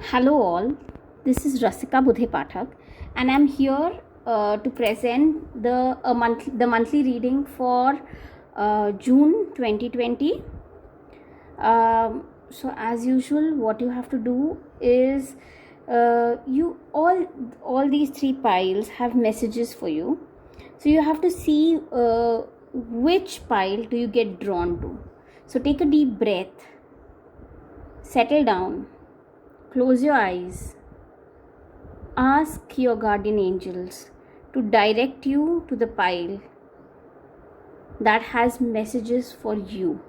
Hello all, this is Rasika Budhe Pathak and I'm here to present the monthly reading for June 2020. So as usual, what you have to do is you all these three piles have messages for you. So you have to see which pile do you get drawn to. So take a deep breath, settle down, close your eyes. Ask your guardian angels to direct you to the pile that has messages for you.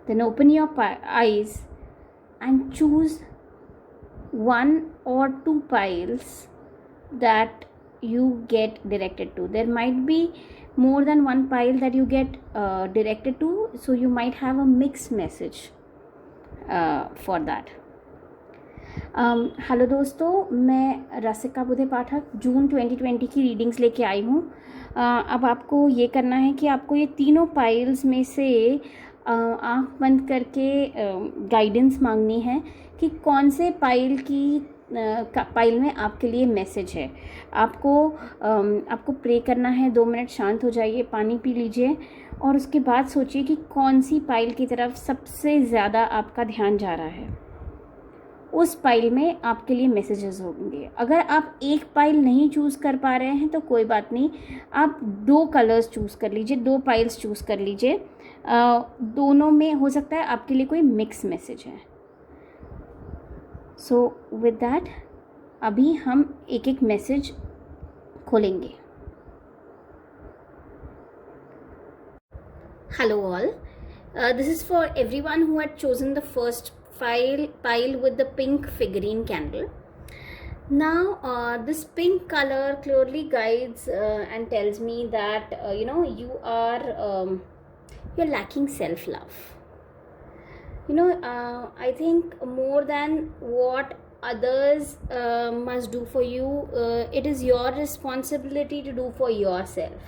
Then open your eyes and choose one or two piles that you get directed to. There might be more than one pile that you get directed to, so you might have a mixed message for that. Hello दोस्तों, मैं रसिका बुधे पाठक जून 2020 की readings लेके आई हूँ. अब आपको ये करना है कि आपको ये तीनों पाइल्स में से आँख बंद करके गाइडेंस मांगनी है कि कौन से पाइल में आपके लिए मैसेज है. आपको प्रे करना है. 2 मिनट शांत हो जाइए, पानी पी लीजिए और उसके बाद सोचिए कि कौन सी पाइल की तरफ सबसे ज़्यादा आपका ध्यान जा रहा है. उस पाइल में आपके लिए मैसेजेस होंगे. अगर आप एक पाइल नहीं चूज़ कर पा रहे हैं तो कोई बात नहीं, आप 2 कलर्स चूज़ कर लीजिए, 2 पाइल्स चूज़ कर लीजिए. दोनों में हो सकता है आपके लिए कोई मिक्स मैसेज है. सो विद दैट अभी हम एक एक मैसेज खोलेंगे. Hello all, this is for everyone who had chosen the first pile with the pink figurine candle. Now this pink color clearly guides and tells me that you're lacking self-love. I think more than what others must do for you, it is your responsibility to do for yourself.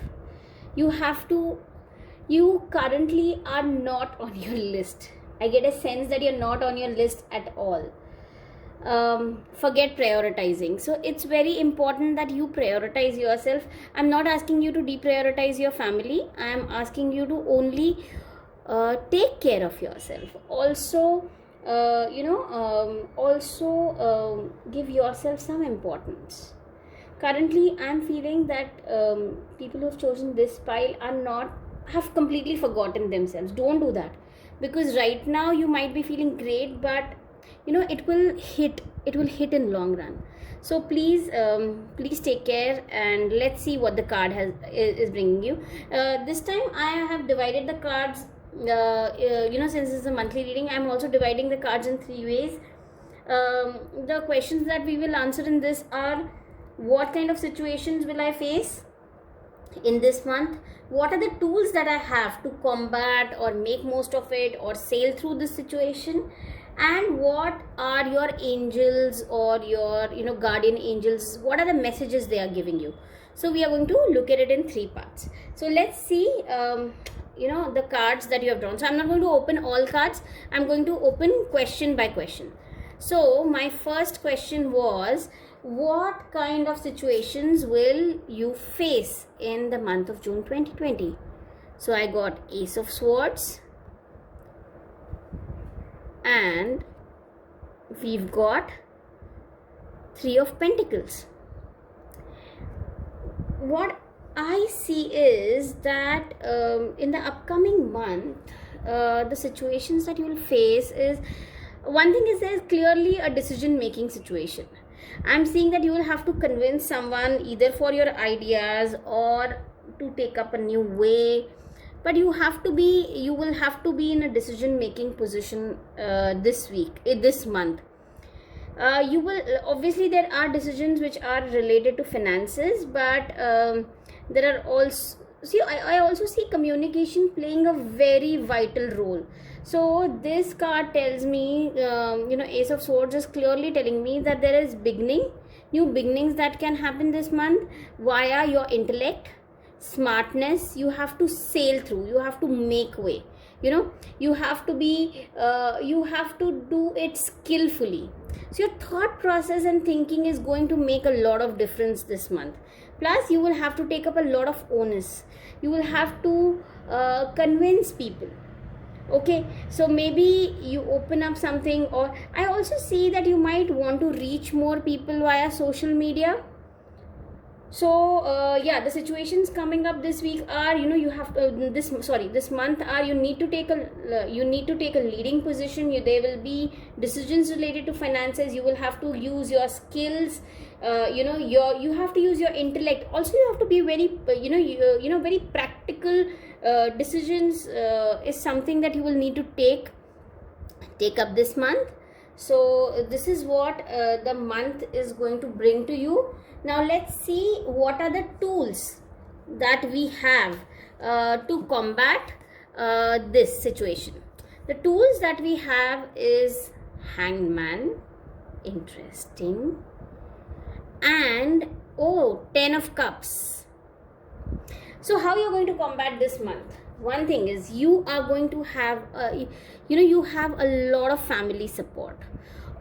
You currently are not on your list. I get a sense that you're not on your list at all. Forget prioritizing. So it's very important that you prioritize yourself. I'm not asking you to deprioritize your family. I'm asking you to only take care of yourself. Also, give yourself some importance. Currently, I'm feeling that people who have chosen this pile have completely forgotten themselves. Don't do that. Because right now you might be feeling great, but it will hit in long run. So please take care, and let's see what the card is bringing you. This time I have divided the cards. Since this is a monthly reading, I'm also dividing the cards in 3 ways. The questions that we will answer in this are: what kind of situations will I face in this month? What are the tools that I have to combat or make most of it or sail through this situation? And what are your angels or your guardian angels? What are the messages they are giving you? So we are going to look at it in 3 parts. So let's see the cards that you have drawn. So I'm not going to open all cards. I'm going to open question by question. So my first question was, what kind of situations will you face in the month of June 2020? So I got Ace of Swords, and we've got 3 of Pentacles. What I see is that in the upcoming month, the situations that you will face is, one thing is there's clearly a decision making situation. I'm seeing that you will have to convince someone either for your ideas or to take up a new way, but you will have to be in a decision making position this month. You will obviously, there are decisions which are related to finances, but there are also, I also see communication playing a very vital role. So this card tells me, Ace of Swords is clearly telling me that there is new beginnings that can happen this month via your intellect, smartness. You have to sail through, you have to make way, you have to be you have to do it skillfully. So your thought process and thinking is going to make a lot of difference this month. Plus you will have to take up a lot of onus. You will have to convince people. Okay, so maybe you open up something, or I also see that you might want to reach more people via social media. So yeah, the situations coming up this week are, you have this month are, you need to take a leading position. There will be decisions related to finances. You will have to use your skills. You have to use your intellect. Also you have to be very very practical. Decisions is something that you will need to take up this month. So this is what the month is going to bring to you. Now let's see what are the tools that we have to combat this situation. The tools that we have is Hanged Man, interesting, and 10 of Cups. So how you're going to combat this month? One thing is, you are going to have you have a lot of family support,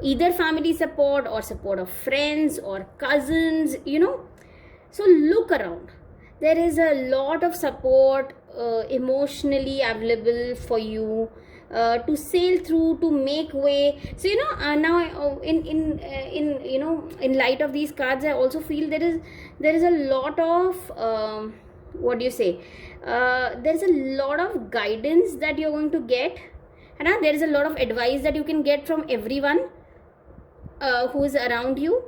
either family support or support of friends or cousins. So look around. There is a lot of support emotionally available for you to sail through, to make way. So now in light of these cards, I also feel there is a lot of what do you say, there's a lot of guidance that you're going to get, and there is a lot of advice that you can get from everyone who is around you,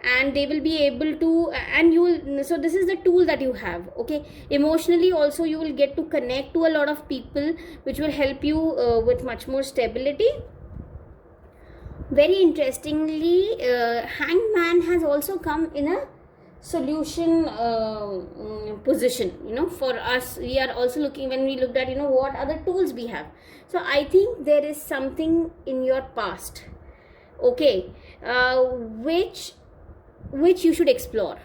and they will be able to, and you will, so this is the tool that you have. Okay, emotionally also you will get to connect to a lot of people, which will help you with much more stability. Very interestingly, Hanged Man has also come in a solution position. For us, we are also looking, when we looked at what other tools we have. So I think there is something in your past, okay, which you should explore,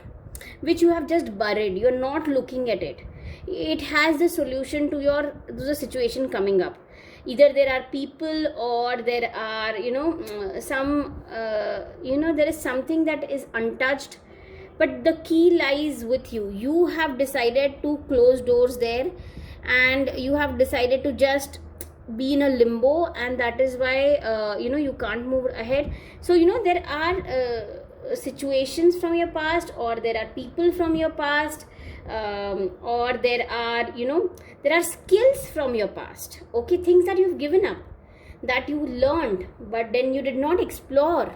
which you have just buried. You're not looking at it. It has the solution to the situation coming up. Either there are people, or there are some there is something that is untouched, but the key lies with you. You have decided to close doors there, and you have decided to just be in a limbo, and that is why you can't move ahead. So there are situations from your past, or there are people from your past, or there are skills from your past. Okay, things that you've given up, that you learned but then you did not explore.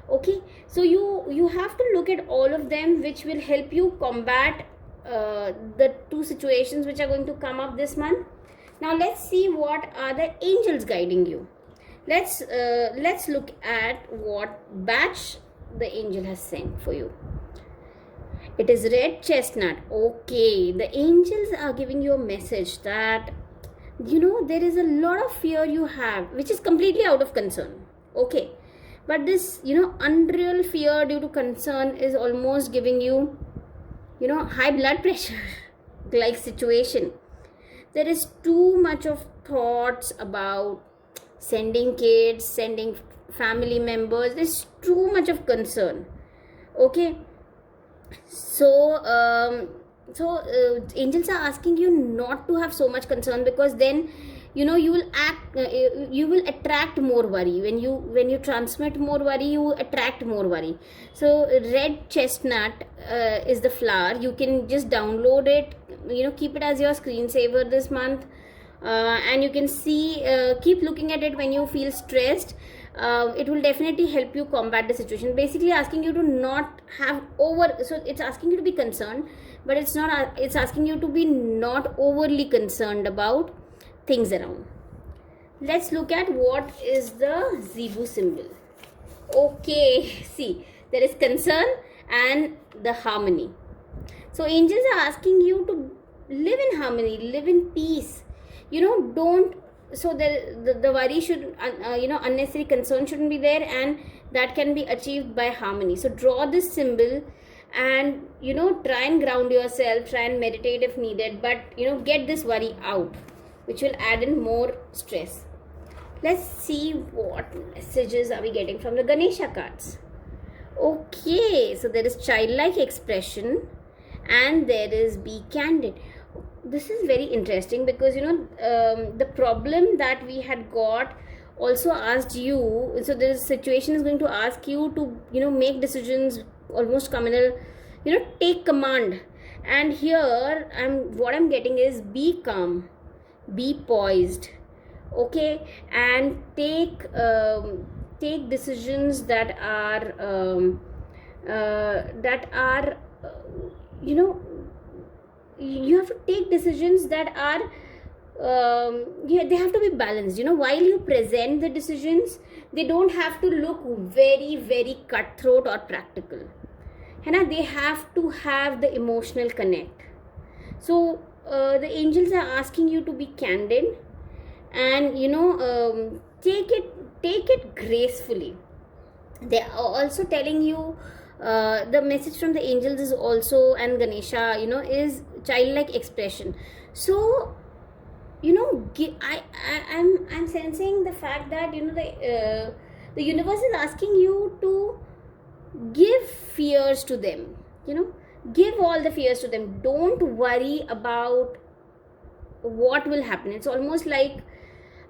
Okay, so you have to look at all of them, which will help you combat the two situations which are going to come up this month. Now let's see what are the angels guiding you. Let's look at what batch the angel has sent for you. It is red chestnut. Okay, the angels are giving you a message that there is a lot of fear you have, which is completely out of concern. Okay, but this unreal fear due to concern is almost giving you high blood pressure like situation. There is too much of thoughts about sending kids, sending family members. There's too much of concern. Okay, so angels are asking you not to have so much concern, because then you will attract more worry. When you transmit more worry, you attract more worry. So red chestnut is the flower. You can just download it, keep it as your screensaver this month, and you can see, keep looking at it when you feel stressed. It will definitely help you combat the situation. Basically asking you to not have so it's asking you to be concerned, but it's asking you to be not overly concerned about things around. Let's look at what is the Zebu symbol. Okay, see, there is concern and the harmony. So angels are asking you to live in harmony, live in peace. Don't, so the worry should, unnecessary concern shouldn't be there, and that can be achieved by harmony. So draw this symbol and try and ground yourself, try and meditate if needed, but get this worry out. which will add in more stress. Let's see what messages are we getting from the Ganesha cards. Okay, so there is childlike expression and there is be candid. This is very interesting because the problem that we had got also asked you. So this situation is going to ask you to make decisions, almost communal, take command. And here what I'm getting is be calm, be poised, okay, and take decisions that are you have to take decisions that are they have to be balanced. While you present the decisions, they don't have to look very, very cutthroat or practical, they have to have the emotional connect. So the angels are asking you to be candid and take it gracefully. They are also telling you the message from the angels is also, and Ganesha is childlike expression. So I'm sensing the fact that the universe is asking you to give fears to them. Give all the fears to them. Don't worry about what will happen. It's almost like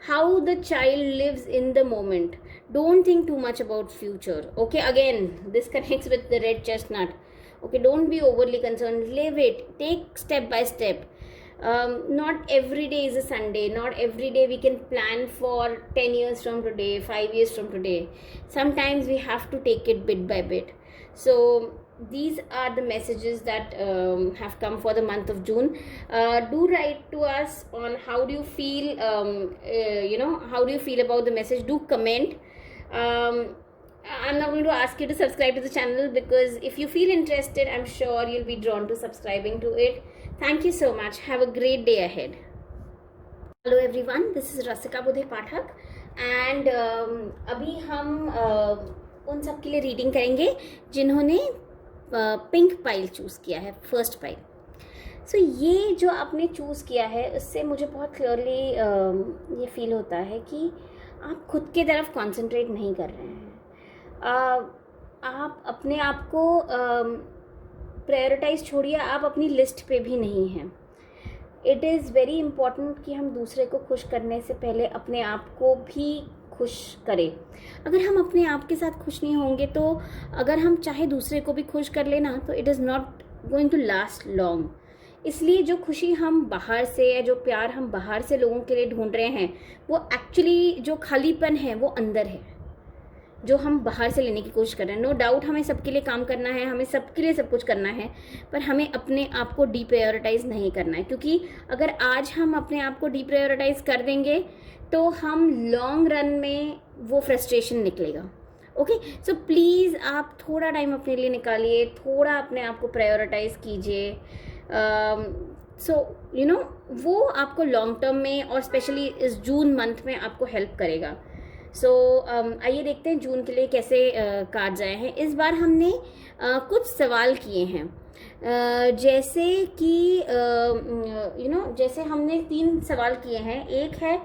how the child lives in the moment. Don't think too much about future. Okay, again, this connects with the red chestnut. Okay, don't be overly concerned. Live it. Take step by step. Not every day is a Sunday. Not every day we can plan for 10 years from today, 5 years from today. Sometimes we have to take it bit by bit. So these are the messages that have come for the month of June. Do write to us on how do you feel, how do you feel about the message. Do comment. I'm not going to ask you to subscribe to the channel because if you feel interested, I'm sure you'll be drawn to subscribing to it. Thank you so much. Have a great day ahead. Hello everyone, this is Rasika Budhe Pathak and अभी हम उन सब के लिए reading करेंगे जिन्होंने pink pile choose किया है, फर्स्ट पाइल. सो ये जो आपने चूज़ किया है उससे मुझे बहुत क्लियरली ये फील होता है कि आप खुद के तरफ कंसंट्रेट नहीं कर रहे हैं. आप अपने आप को प्रायोरिटाइज छोड़िए, आप अपनी लिस्ट पे भी नहीं हैं. इट इज़ वेरी इम्पॉर्टेंट कि हम दूसरे को खुश करने से पहले अपने आप को भी खुश करें. अगर हम अपने आप के साथ खुश नहीं होंगे तो अगर हम चाहे दूसरे को भी खुश कर लेना तो it is not going to last long. इसलिए जो खुशी हम बाहर से या जो प्यार हम बाहर से लोगों के लिए ढूंढ रहे हैं वो एक्चुअली जो खालीपन है वो अंदर है, जो हम बाहर से लेने की कोशिश कर रहे हैं. नो डाउट हमें सबके लिए काम करना है, हमें सबके लिए सब कुछ करना है, पर हमें अपने आप को डीप्रायोरिटाइज नहीं करना है. क्योंकि अगर आज हम अपने आप को डीप्रायोरिटाइज कर देंगे तो हम लॉन्ग रन में वो फ्रस्ट्रेशन निकलेगा. ओके, सो प्लीज़ आप थोड़ा टाइम अपने लिए निकालिए, थोड़ा अपने आप को प्रायोरिटाइज कीजिए. सो वो आपको लॉन्ग टर्म में और स्पेशली इस जून मंथ में आपको हेल्प करेगा. सो आइए देखते हैं जून के लिए कैसे कार्ड्स आए हैं. इस बार हमने कुछ सवाल किए हैं, जैसे कि जैसे हमने 3 सवाल किए हैं. एक है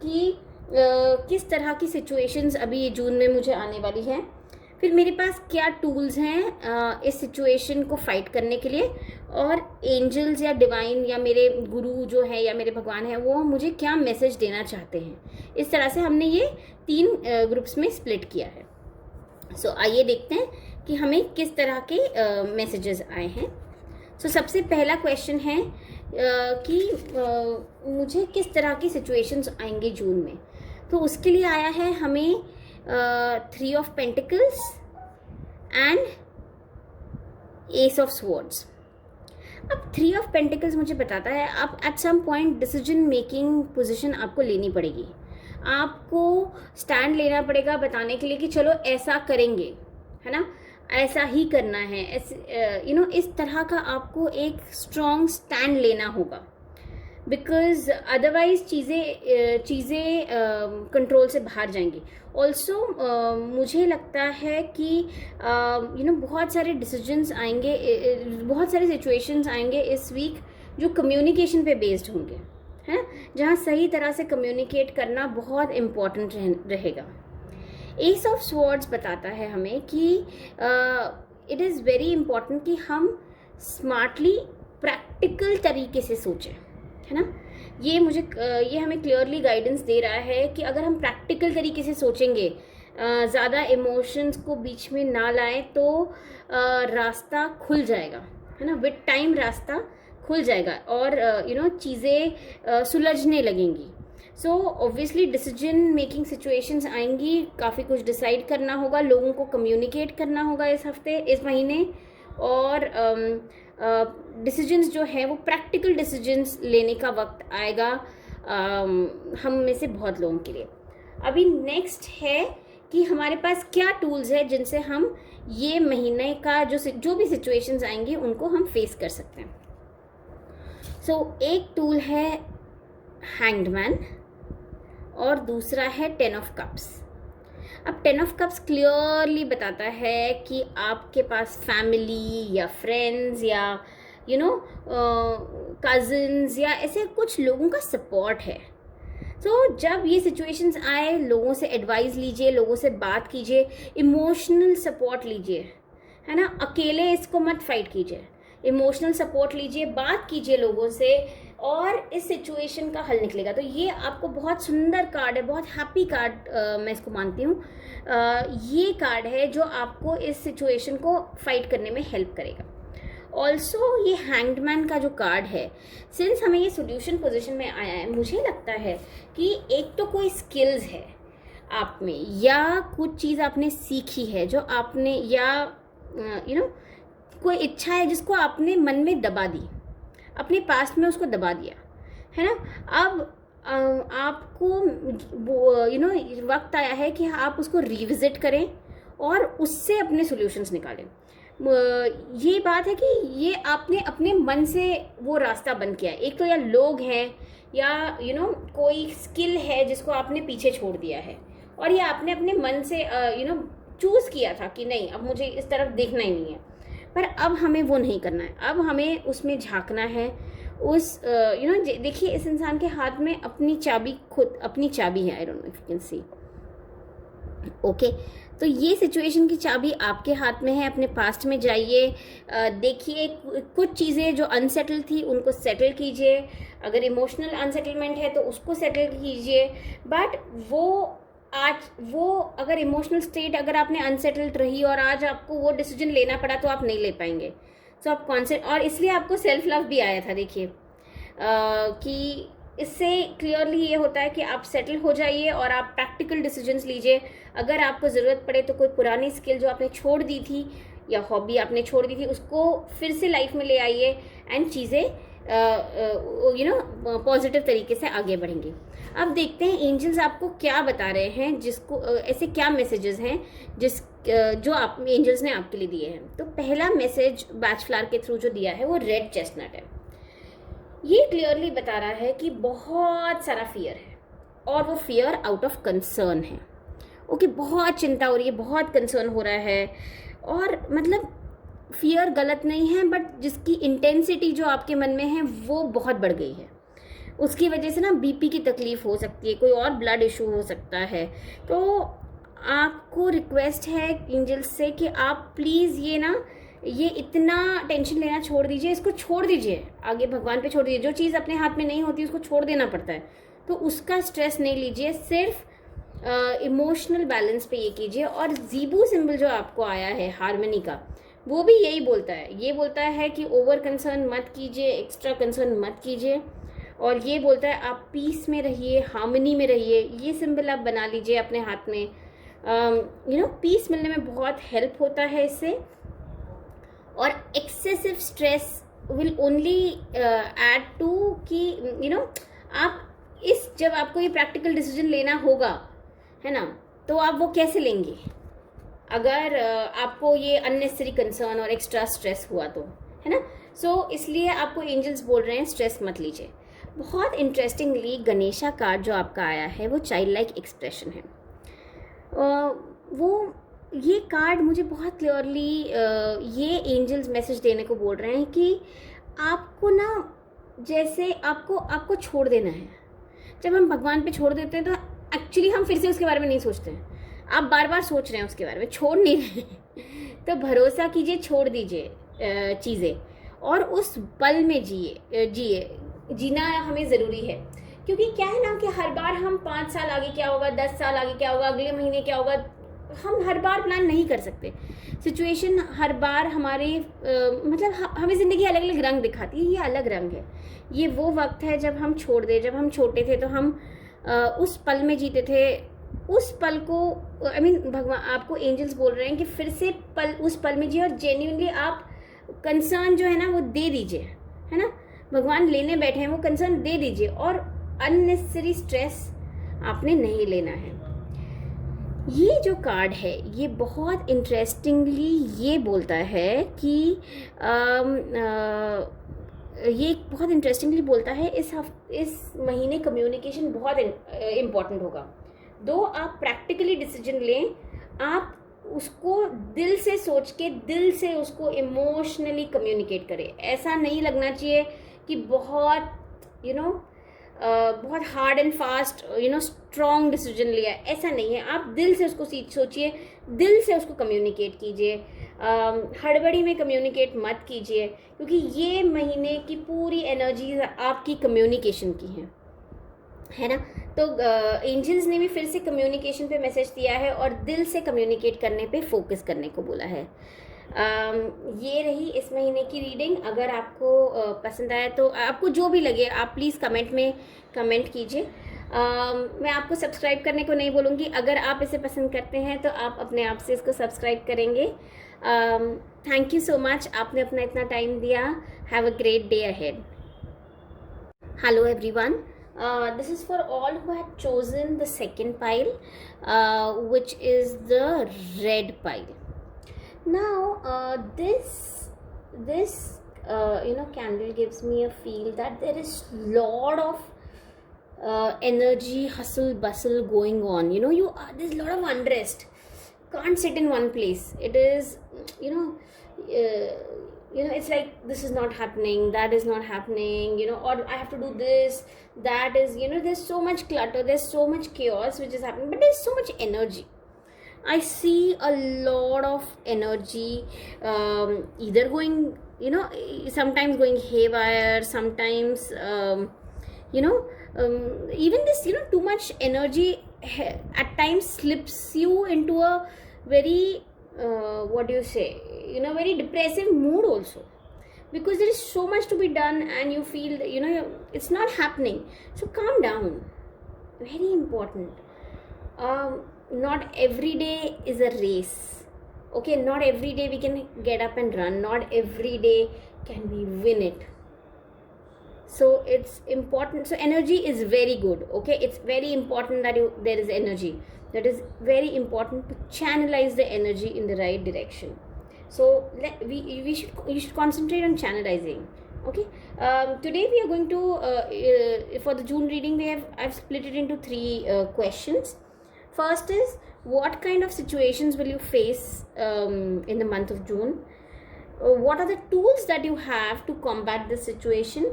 कि किस तरह की सिचुएशंस अभी जून में मुझे आने वाली हैं, फिर मेरे पास क्या टूल्स हैं इस सिचुएशन को फाइट करने के लिए, और एंजल्स या डिवाइन या मेरे गुरु जो है या मेरे भगवान हैं वो मुझे क्या मैसेज देना चाहते हैं. इस तरह से हमने ये 3 ग्रुप्स में स्प्लिट किया है. सो आइए देखते हैं कि हमें किस तरह के मैसेजेस आए हैं. सो सबसे पहला क्वेश्चन है कि मुझे किस तरह की सिचुएशंस आएंगे जून में. तो उसके लिए आया है हमें 3 of pentacles and ace of swords. अब 3 ऑफ पेंटिकल्स मुझे बताता है आप at some point decision making position आपको लेनी पड़ेगी. आपको स्टैंड लेना पड़ेगा बताने के लिए कि चलो ऐसा करेंगे, है ना, ऐसा ही करना है. इस तरह का आपको एक स्ट्रॉन्ग स्टैंड लेना होगा, बिकॉज अदरवाइज चीज़ें कंट्रोल से बाहर जाएंगी. ऑल्सो मुझे लगता है कि बहुत सारे डिसीजंस आएंगे, बहुत सारे सिचुएशंस आएंगे इस वीक जो कम्युनिकेशन पे बेस्ड होंगे. है ना, जहाँ सही तरह से कम्युनिकेट करना बहुत इम्पॉर्टेंट रहेगा। एस ऑफ स्वॉर्ड्स बताता है हमें कि इट इज़ वेरी इम्पॉर्टेंट कि हम स्मार्टली प्रैक्टिकल तरीके से सोचें, है ना। ये हमें क्लियरली गाइडेंस दे रहा है कि अगर हम प्रैक्टिकल तरीके से सोचेंगे, ज़्यादा इमोशंस को बीच में ना लाएं, तो रास्ता खुल जाएगा, है ना, विद टाइम रास्ता खुल जाएगा और चीज़ें सुलझने लगेंगी। So obviously decision making situations आएंगी, काफ़ी कुछ डिसाइड करना होगा, लोगों को कम्युनिकेट करना होगा इस महीने, और डिसीजंस जो है वो प्रैक्टिकल डिसीजंस लेने का वक्त आएगा हम में से बहुत लोगों के लिए। अभी नेक्स्ट है कि हमारे पास क्या टूल्स है जिनसे हम ये महीने का जो भी सिचुएशंस आएंगी उनको हम फेस कर सकते हैं। एक टूल है हैंग्ड मैन और दूसरा है 10 ऑफ कप्स। अब 10 ऑफ कप्स क्लियरली बताता है कि आपके पास फैमिली या फ्रेंड्स या कजिन्स या ऐसे कुछ लोगों का सपोर्ट है। जब ये सिचुएशंस आए, लोगों से एडवाइस लीजिए, लोगों से बात कीजिए, इमोशनल सपोर्ट लीजिए, है ना, अकेले इसको मत फाइट कीजिए, इमोशनल सपोर्ट लीजिए, बात कीजिए लोगों से और इस सिचुएशन का हल निकलेगा। तो ये आपको बहुत सुंदर कार्ड है, बहुत हैप्पी कार्ड मैं इसको मानती हूँ। ये कार्ड है जो आपको इस सिचुएशन को फाइट करने में हेल्प करेगा। ऑल्सो ये हैंग्ड मैन का जो कार्ड है, सिंस हमें ये सोल्यूशन पोजीशन में आया है, मुझे लगता है कि एक तो कोई स्किल्स है आप में या कुछ चीज़ आपने सीखी है जो आपने, या कोई इच्छा है जिसको आपने मन में दबा दी, अपने पास्ट में उसको दबा दिया, है ना। अब आपको वक्त आया है कि आप उसको रिविजिट करें और उससे अपने सॉल्यूशंस निकालें। ये बात है कि ये आपने अपने मन से वो रास्ता बंद किया है। एक तो या लोग हैं या कोई स्किल है जिसको आपने पीछे छोड़ दिया है, और ये आपने अपने मन से चूज़ किया था कि नहीं, अब मुझे इस तरफ देखना ही नहीं है, पर अब हमें वो नहीं करना है, अब हमें उसमें झांकना है। देखिए इस इंसान के हाथ में अपनी चाबी है। I don't know if you can see, okay. तो ये सिचुएशन की चाबी आपके हाथ में है। अपने पास्ट में जाइए, देखिए कुछ चीज़ें जो अनसेटल थी उनको सेटल कीजिए, अगर इमोशनल अनसेटलमेंट है तो उसको सेटल कीजिए। बट वो अगर इमोशनल स्टेट अगर आपने अनसेटल्ड रही और आज आपको वो डिसीजन लेना पड़ा तो आप नहीं ले पाएंगे। आप और इसलिए आपको सेल्फ लव भी आया था। देखिए कि इससे क्लियरली ये होता है कि आप सेटल हो जाइए और आप प्रैक्टिकल डिसीजंस लीजिए। अगर आपको ज़रूरत पड़े तो कोई पुरानी स्किल जो आपने छोड़ दी थी या हॉबी आपने छोड़ दी थी उसको फिर से लाइफ में ले आइए एंड चीज़ें पॉजिटिव तरीके से आगे बढ़ेंगी। अब देखते हैं एंजल्स आपको क्या बता रहे हैं, जिसको ऐसे क्या मैसेजेस हैं जो आप एंजल्स ने आपके लिए दिए हैं। तो पहला मैसेज बैच फ्लावर के थ्रू जो दिया है वो रेड चेस्टनट है। ये क्लियरली बता रहा है कि बहुत सारा फियर है और वो फियर आउट ऑफ कंसर्न है। ओके, बहुत चिंता हो रही है, बहुत कंसर्न हो रहा है, और मतलब फियर गलत नहीं है, बट जिसकी इंटेंसिटी जो आपके मन में है वो बहुत बढ़ गई है। उसकी वजह से ना बीपी की तकलीफ हो सकती है, कोई और ब्लड इशू हो सकता है। तो आपको रिक्वेस्ट है एंजल्स से कि आप प्लीज़ ये इतना टेंशन लेना छोड़ दीजिए, इसको छोड़ दीजिए, आगे भगवान पे छोड़ दीजिए। जो चीज़ अपने हाथ में नहीं होती उसको छोड़ देना पड़ता है, तो उसका स्ट्रेस नहीं लीजिए, सिर्फ इमोशनल बैलेंस पे ये कीजिए। और ज़ीबू सिंबल जो आपको आया है हारमनी का, वो भी यही बोलता है। ये बोलता है कि ओवर कंसर्न मत कीजिए, एक्स्ट्रा कंसर्न मत कीजिए, और ये बोलता है आप पीस में रहिए, हार्मनी में रहिए। ये सिंबल आप बना लीजिए अपने हाथ में। पीस मिलने में बहुत हेल्प होता है इससे। और excessive stress will only add to कि आप जब आपको ये प्रैक्टिकल डिसीजन लेना होगा, है ना, तो आप वो कैसे लेंगे अगर आपको ये अननेसेसरी कंसर्न और एक्स्ट्रा स्ट्रेस हुआ तो, है ना। इसलिए आपको एंजल्स बोल रहे हैं स्ट्रेस मत लीजिए। बहुत इंटरेस्टिंगली गणेशा कार्ड जो आपका आया है वो चाइल्ड लाइक एक्सप्रेशन है। ये कार्ड मुझे बहुत क्लियरली ये एंजल्स मैसेज देने को बोल रहे हैं कि आपको ना जैसे आपको आपको छोड़ देना है, जब हम भगवान पे छोड़ देते हैं तो एक्चुअली हम फिर से उसके बारे में नहीं सोचते हैं, आप बार बार सोच रहे हैं उसके बारे में, छोड़ नहीं रहे। तो भरोसा कीजिए, छोड़ दीजिए चीज़ें और उस पल में जिए जीना हमें ज़रूरी है। क्योंकि क्या है ना कि हर बार हम 5 साल आगे क्या होगा, 10 साल आगे क्या होगा, अगले महीने क्या होगा, हम हर बार प्लान नहीं कर सकते। सिचुएशन हर बार हमारे मतलब हमें ज़िंदगी अलग अलग रंग दिखाती है, ये अलग रंग है। ये वो वक्त है जब हम छोड़ दें। जब हम छोटे थे तो हम उस पल में जीते थे, उस पल को आई मीन भगवान आपको एंजल्स बोल रहे हैं कि फिर से उस पल में जिए और जेन्युइनली आप कंसर्न जो है ना वो दे दीजिए, है ना। भगवान लेने बैठे हैं, वो कंसर्न दे दीजिए और अननेसेसरी स्ट्रेस आपने नहीं लेना है। ये जो कार्ड है ये बहुत इंटरेस्टिंगली ये बोलता है कि ये बहुत इंटरेस्टिंगली बोलता है इस महीने कम्युनिकेशन बहुत इम्पॉर्टेंट होगा। दो आप प्रैक्टिकली डिसीजन लें, आप उसको दिल से सोच के दिल से उसको इमोशनली कम्युनिकेट करें। ऐसा नहीं लगना चाहिए कि बहुत बहुत hard and fast strong decision लिया, ऐसा नहीं है। आप दिल से उसको सोचिए, दिल से उसको कम्युनिकेट कीजिए, हड़बड़ी में कम्युनिकेट मत कीजिए, क्योंकि ये महीने की पूरी एनर्जी आपकी कम्युनिकेशन की है ना। तो एंजल्स ने भी फिर से कम्युनिकेशन पे मैसेज दिया है और दिल से कम्युनिकेट करने पे फोकस करने को बोला है। ये रही इस महीने की रीडिंग। अगर आपको पसंद आया तो आपको जो भी लगे आप प्लीज़ कमेंट में कमेंट कीजिए। मैं आपको सब्सक्राइब करने को नहीं बोलूँगी, अगर आप इसे पसंद करते हैं तो आप अपने आप से इसको सब्सक्राइब करेंगे। थैंक यू सो मच, आपने अपना इतना टाइम दिया। Have a great day ahead. Hello everyone, this is for all who had chosen the second pile, which is the red pile. Now this candle gives me a feel that there is lot of energy, hustle bustle going on. There's a lot of unrest, can't sit in one place. It is it's like this is not happening, that is not happening, or I have to do this, that is, there's so much clutter, there's so much chaos which is happening, but there's so much energy. I see a lot of energy, either going, sometimes going haywire, sometimes, even this, too much energy at times slips you into a very, very depressive mood also. Because there is so much to be done and you feel that, it's not happening. So calm down. Very important. Not every day is a race. Okay, not every day we can get up and run. Not every day can we win it. So it's important. So energy is very good. Okay, it's very important that there is energy. That is very important to channelize the energy in the right direction. So you should concentrate on channelizing. Okay. Today we are going to for the June reading I've split it into 3 questions. First is, what kind of situations will you face in the month of June? What are the tools that you have to combat this situation,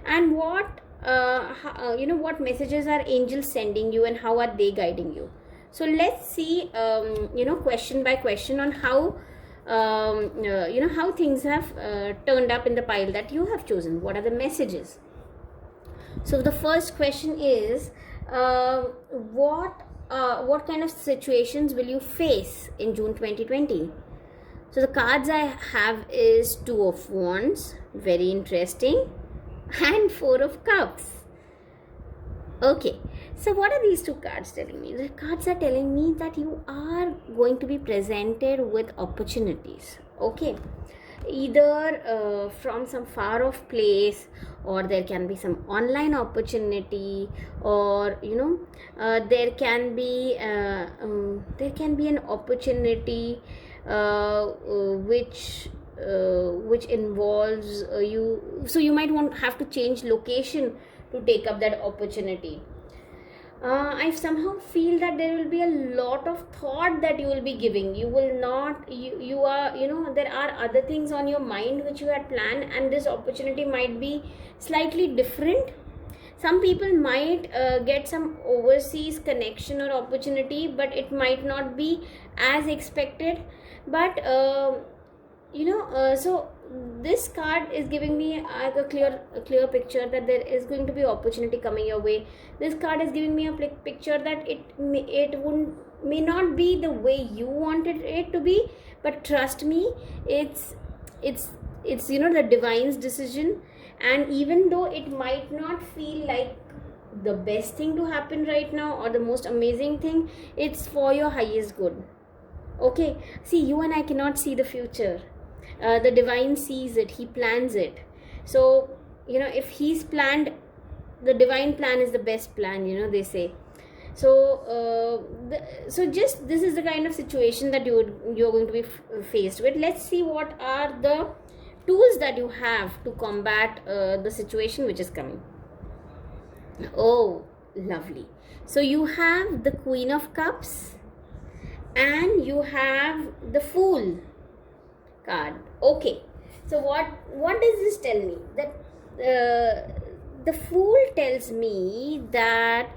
and what what messages are angels sending you and how are they guiding you? So let's see question by question on how how things have turned up in the pile that you have chosen. What are the messages? So the first question is, what kind of situations will you face in June 2020? So the cards I have is 2 of Wands, very interesting, and 4 of Cups. Okay, so what are these 2 cards telling me? The cards are telling me that you are going to be presented with opportunities. Okay, either from some far off place, or there can be some online opportunity, or there can be an opportunity which involves you. So you might have to change location to take up that opportunity. I somehow feel that there will be a lot of thought that you will be giving. You will not, you are, there are other things on your mind which you had planned, and this opportunity might be slightly different. Some people might get some overseas connection or opportunity, but it might not be as expected. But so this card is giving me a clear picture that there is going to be opportunity coming your way. This card is giving me a picture that may not be the way you wanted it to be, but trust me, it's the divine's decision. And even though it might not feel like the best thing to happen right now or the most amazing thing, it's for your highest good. Okay, see, you and I cannot see the future. The divine sees it, he plans it. So if he's planned, the divine plan is the best plan, they say. So just this is the kind of situation that you're going to be faced with. Let's see what are the tools that you have to combat the situation which is coming. Oh, lovely. So you have the Queen of Cups and you have the Fool card. Okay, so what does this tell me? That the Fool tells me that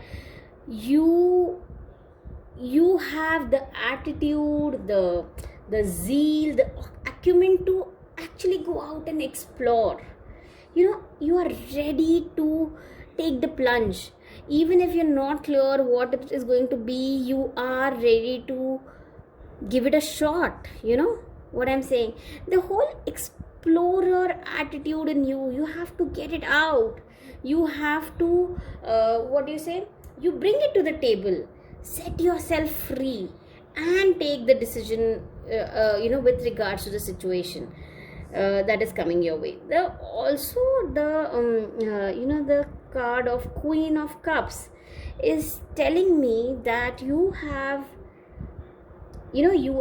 you have the attitude, the zeal, the acumen to actually go out and explore. You are ready to take the plunge. Even if you're not clear what it is going to be, you are ready to give it a shot. What I'm saying, the whole explorer attitude in you have to get it out. You have to you bring it to the table, set yourself free, and take the decision with regards to the situation that is coming your way. The card of Queen of Cups is telling me that you have, you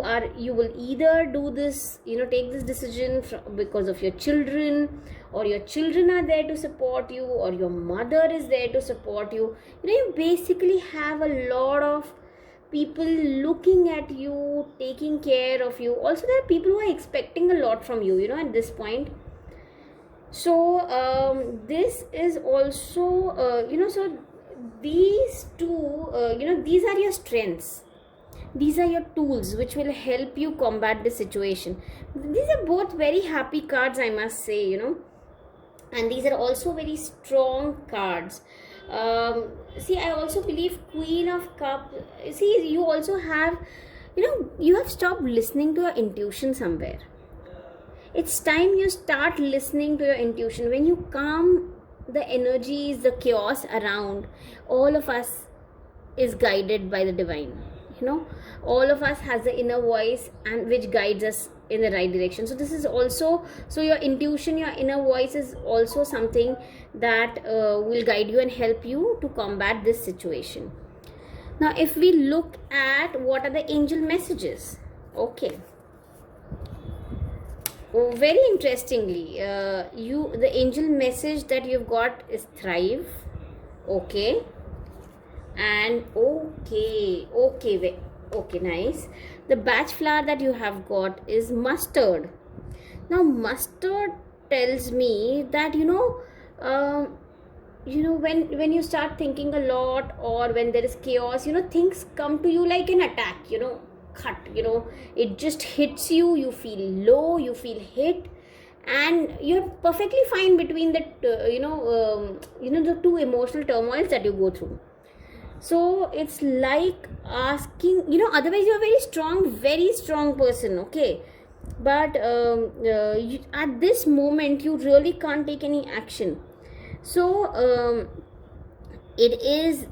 will either do this, take this decision because of your children, or your children are there to support you, or your mother is there to support you. You basically have a lot of people looking at you, taking care of you. Also, there are people who are expecting a lot from you, at this point. So this is also so these two these are your strengths, these are your tools which will help you combat the situation. These are both very happy cards, I must say, and these are also very strong cards. See, I also believe Queen of Cups, see, you also have, you have stopped listening to your intuition somewhere. It's time you start listening to your intuition. When you calm the energies, the chaos around, all of us is guided by the divine. All of us has the inner voice and which guides us in the right direction. So this is also, so your intuition, your inner voice is also something that will guide you and help you to combat this situation. Now, if we look at what are the angel messages, okay. Oh, very interestingly, the angel message that you've got is thrive. Okay. And okay, nice. The batch flower that you have got is mustard. Now, mustard tells me that when you start thinking a lot, or when there is chaos, things come to you like an attack, cut, it just hits you, you feel low, you feel hit, and you're perfectly fine between the the two emotional turmoils that you go through. So it's like asking, otherwise you're a very strong person, okay, but at this moment you really can't take any action. So it is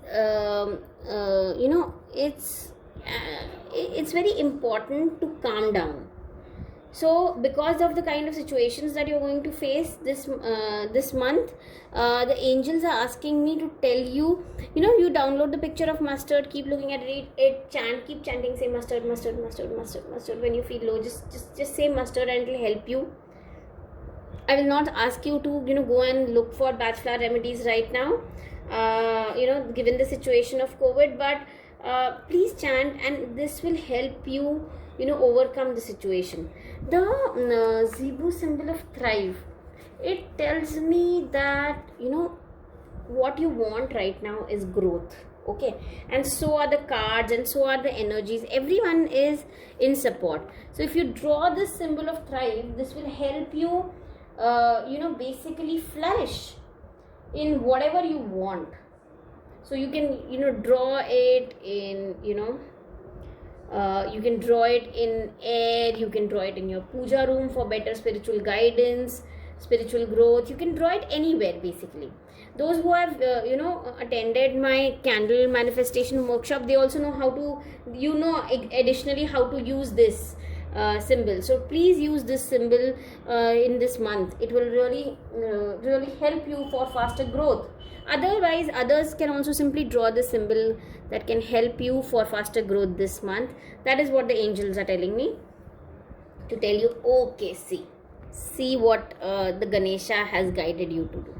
it's very important to calm down. So because of the kind of situations that you're going to face this month, the angels are asking me to tell you, you download the picture of mustard, keep looking at it, keep chanting, say mustard, mustard, mustard, mustard, mustard. When you feel low, just say mustard and it will help you. I will not ask you to go and look for batch flower remedies right now. given the situation of COVID. But please chant, and this will help you, overcome the situation. The Zebu symbol of thrive, it tells me that, what you want right now is growth. Okay, and so are the cards, and so are the energies. Everyone is in support. So if you draw this symbol of thrive, this will help you basically flourish in whatever you want. So you can draw it in, you can draw it in air, you can draw it in your puja room for better spiritual guidance, spiritual growth. You can draw it anywhere basically. Those who have attended my candle manifestation workshop, they also know how to, additionally how to use this symbol. So please use this symbol in this month. It will really help you for faster growth. Otherwise, others can also simply draw the symbol that can help you for faster growth this month. That is what the angels are telling me to tell you. Okay, see what the Ganesha has guided you to do.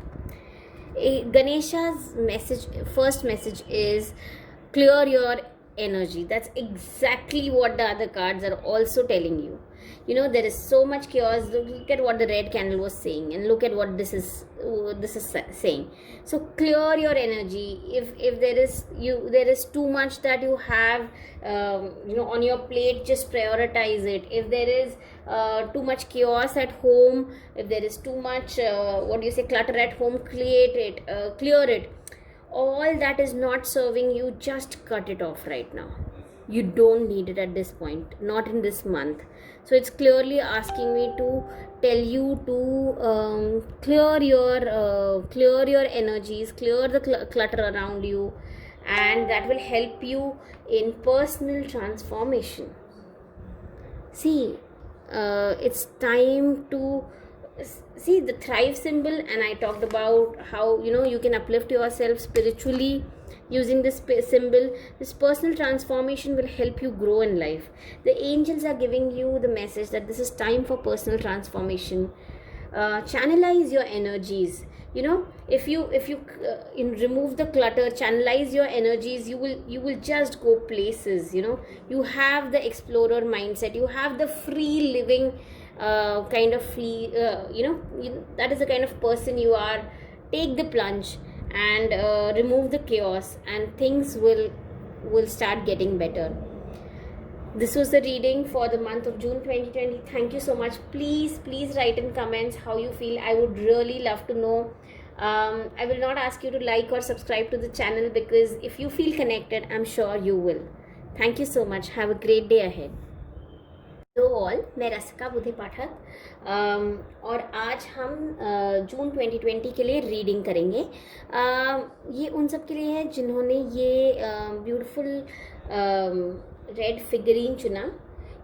Ganesha's first message is clear your energy. That's exactly what the other cards are also telling you. There is so much chaos. Look at what the red candle was saying, and look at what this is saying. So clear your energy. If there is too much that you have on your plate, just prioritize it. If there is too much chaos at home, if there is too much clutter at home, clear it. All that is not serving you, just cut it off right now. You don't need it at this point, not in this month. So it's clearly asking me to tell you to clear your energies, clear the clutter around you, and that will help you in personal transformation. See, it's time to see the thrive symbol, and I talked about how you can uplift yourself spiritually using this symbol. This personal transformation will help you grow in life. The angels are giving you the message that this is time for personal transformation. Channelize your energies. If you remove the clutter, channelize your energies, you will just go places. You have the explorer mindset, you have the free living kind of free, that is the kind of person you are. Take the plunge and remove the chaos, and things will start getting better. This was the reading for the month of June 2020. Thank you so much. Please write in comments how you feel. I would really love to know. I will not ask you to like or subscribe to the channel, because if you feel connected, I'm sure you will. Thank you so much. Have a great day ahead. Hello all, मैं रसिका बुद्धि पाठक, और आज हम जून 2020 के लिए reading करेंगे. ये उन सब के लिए है जिन्होंने ये ब्यूटीफुल रेड फिगरीन चुना.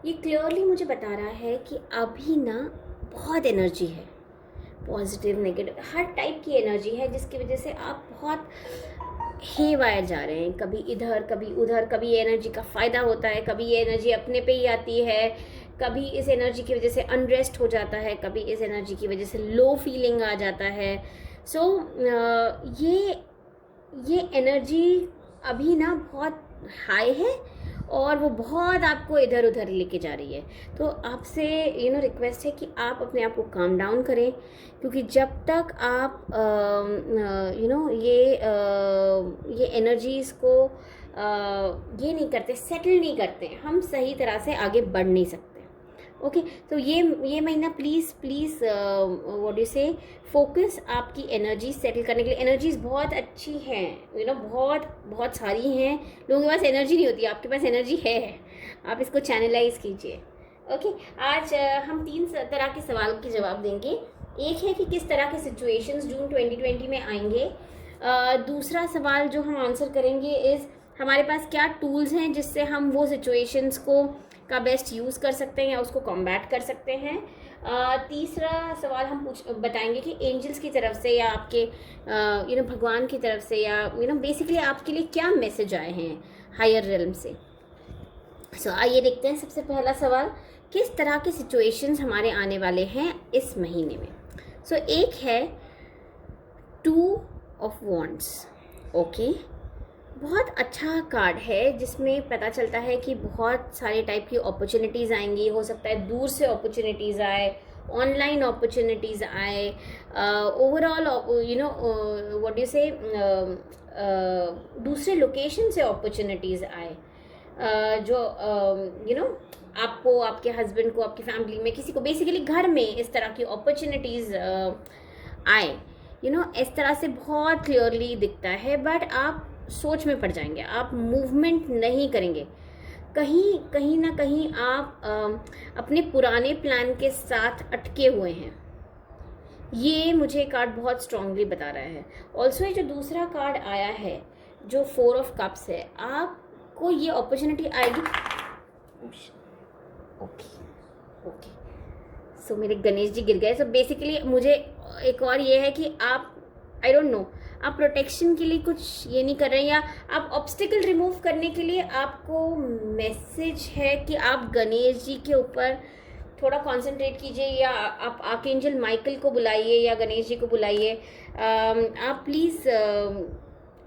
ये क्लियरली मुझे बता रहा है कि अभी ना बहुत एनर्जी है, पॉजिटिव नेगेटिव हर टाइप की एनर्जी है, जिसकी वजह से आप बहुत हेवायर जा रहे हैं. कभी इधर कभी उधर, कभी ये एनर्जी का फ़ायदा होता है, कभी ये एनर्जी अपने पे ही आती है, कभी इस एनर्जी की वजह से अनरेस्ट हो जाता है, कभी इस एनर्जी की वजह से लो फीलिंग आ जाता है. सो ये एनर्जी अभी ना बहुत हाई है, और वो बहुत आपको इधर उधर लेके जा रही है. तो आपसे रिक्वेस्ट है कि आप अपने आप को काम डाउन करें, क्योंकि जब तक आप ये एनर्जीज़ को ये नहीं करते, सेटल नहीं करते, हम सही तरह से आगे बढ़ नहीं सकते. ओके, तो ये महीना प्लीज़ व्हाट यू से फोकस आपकी एनर्जी सेटल करने के लिए. एनर्जीज़ बहुत अच्छी हैं, बहुत सारी हैं. लोगों के पास एनर्जी नहीं होती, आपके पास एनर्जी है, आप इसको चैनलाइज कीजिए. ओके, आज हम 3 तरह के सवाल के जवाब देंगे. एक है कि किस तरह के सिचुएशंस जून 2020 में आएंगे. दूसरा सवाल जो हम आंसर करेंगे इज़ हमारे पास क्या टूल्स हैं जिससे हम वो सिचुएशंस का बेस्ट यूज़ कर सकते हैं या उसको कॉम्बैट कर सकते हैं. तीसरा सवाल हम बताएंगे कि एंजल्स की तरफ से या आपके भगवान की तरफ से या बेसिकली आपके लिए क्या मैसेज आए हैं हायर रियल्म से. सो आइए देखते हैं. सबसे पहला सवाल, किस तरह के सिचुएशंस हमारे आने वाले हैं इस महीने में. सो एक है 2 of Wands. ओके, बहुत अच्छा कार्ड है जिसमें पता चलता है कि बहुत सारे टाइप की अपॉर्चुनिटीज़ आएंगी। हो सकता है दूर से अपॉर्चुनिटीज़ आए, ऑनलाइन अपॉर्चुनिटीज़ आए, ओवरऑल व्हाट यू से दूसरे लोकेशन से अपॉर्चुनिटीज़ आए, जो आपको, आपके हस्बैंड को, आपकी फैमिली में किसी को, बेसिकली घर में इस तरह की अपॉर्चुनिटीज़ आए। इस तरह से बहुत क्लियरली दिखता है, बट आप सोच में पड़ जाएंगे, आप मूवमेंट नहीं करेंगे। कहीं कहीं ना कहीं आप अपने पुराने प्लान के साथ अटके हुए हैं। ये मुझे कार्ड बहुत स्ट्रांगली बता रहा है। ऑल्सो ये जो दूसरा कार्ड आया है जो 4 ऑफ कप्स है, आपको ये अपॉर्चुनिटी आएगी। ओके ओके, सो मेरे गणेश जी गिर गए। सो बेसिकली मुझे एक और ये है कि आप, आई डोंट नो, आप प्रोटेक्शन के लिए कुछ ये नहीं कर रहे हैं, या आप ऑब्स्टिकल रिमूव करने के लिए आपको मैसेज है कि आप गणेश जी के ऊपर थोड़ा कंसंट्रेट कीजिए, या आप आर्कएंजल माइकल को बुलाइए या गणेश जी को बुलाइए। आप प्लीज़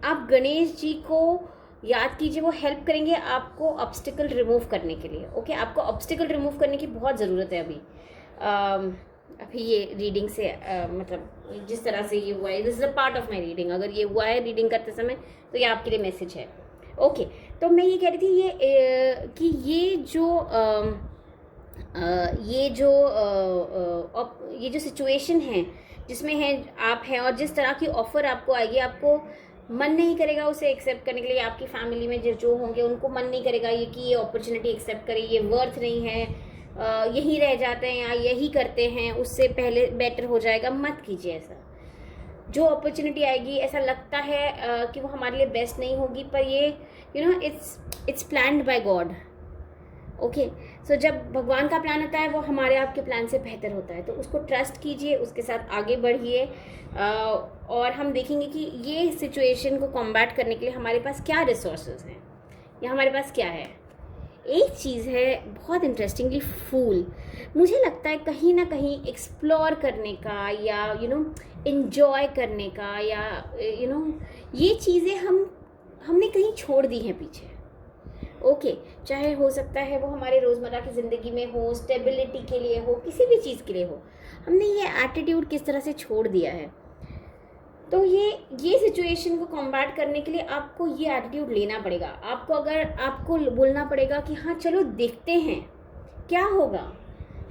आप गणेश जी को याद कीजिए, वो हेल्प करेंगे आपको ऑब्स्टिकल रिमूव करने के लिए। ओके, आपको ऑब्स्टिकल रिमूव करने की बहुत ज़रूरत है अभी ये रीडिंग से, मतलब जिस तरह से ये हुआ है, this is a part of my reading. अगर ये हुआ है रीडिंग करते समय तो ये आपके लिए मैसेज है। ओके, तो मैं ये कह रही थी कि ये जो सिचुएशन है जिसमें है आप हैं, और जिस तरह की ऑफ़र आपको आएगी, आपको मन नहीं करेगा उसे एक्सेप्ट करने के लिए। आपकी फैमिली में जो होंगे उनको मन नहीं करेगा ये अपॉर्चुनिटी एक्सेप्ट करें, ये वर्थ नहीं है, यही रह जाते हैं या यही करते हैं, उससे पहले बेटर हो जाएगा। मत कीजिए ऐसा। जो अपॉर्चुनिटी आएगी ऐसा लगता है कि वो हमारे लिए बेस्ट नहीं होगी, पर ये it's planned by God. Okay, so जब भगवान का प्लान होता है वो हमारे आपके प्लान से बेहतर होता है, तो उसको ट्रस्ट कीजिए, उसके साथ आगे बढ़िए, और हम देखेंगे कि ये सिचुएशन को कॉम्बैट करने के लिए हमारे पास क्या रिसोर्सेज हैं या हमारे पास क्या है। एक चीज़ है बहुत इंटरेस्टिंगली, फूल। मुझे लगता है कहीं ना कहीं एक्सप्लोर करने का, या एंजॉय करने का, या ये चीज़ें हमने कहीं छोड़ दी हैं पीछे। ओके, चाहे हो सकता है वो हमारे रोज़मर्रा की ज़िंदगी में हो, स्टेबिलिटी के लिए हो, किसी भी चीज़ के लिए हो, हमने ये एटीट्यूड किस तरह से छोड़ दिया है। तो ये सिचुएशन को कॉम्बैट करने के लिए आपको ये एटीट्यूड लेना पड़ेगा। आपको बोलना पड़ेगा कि हाँ चलो देखते हैं क्या होगा,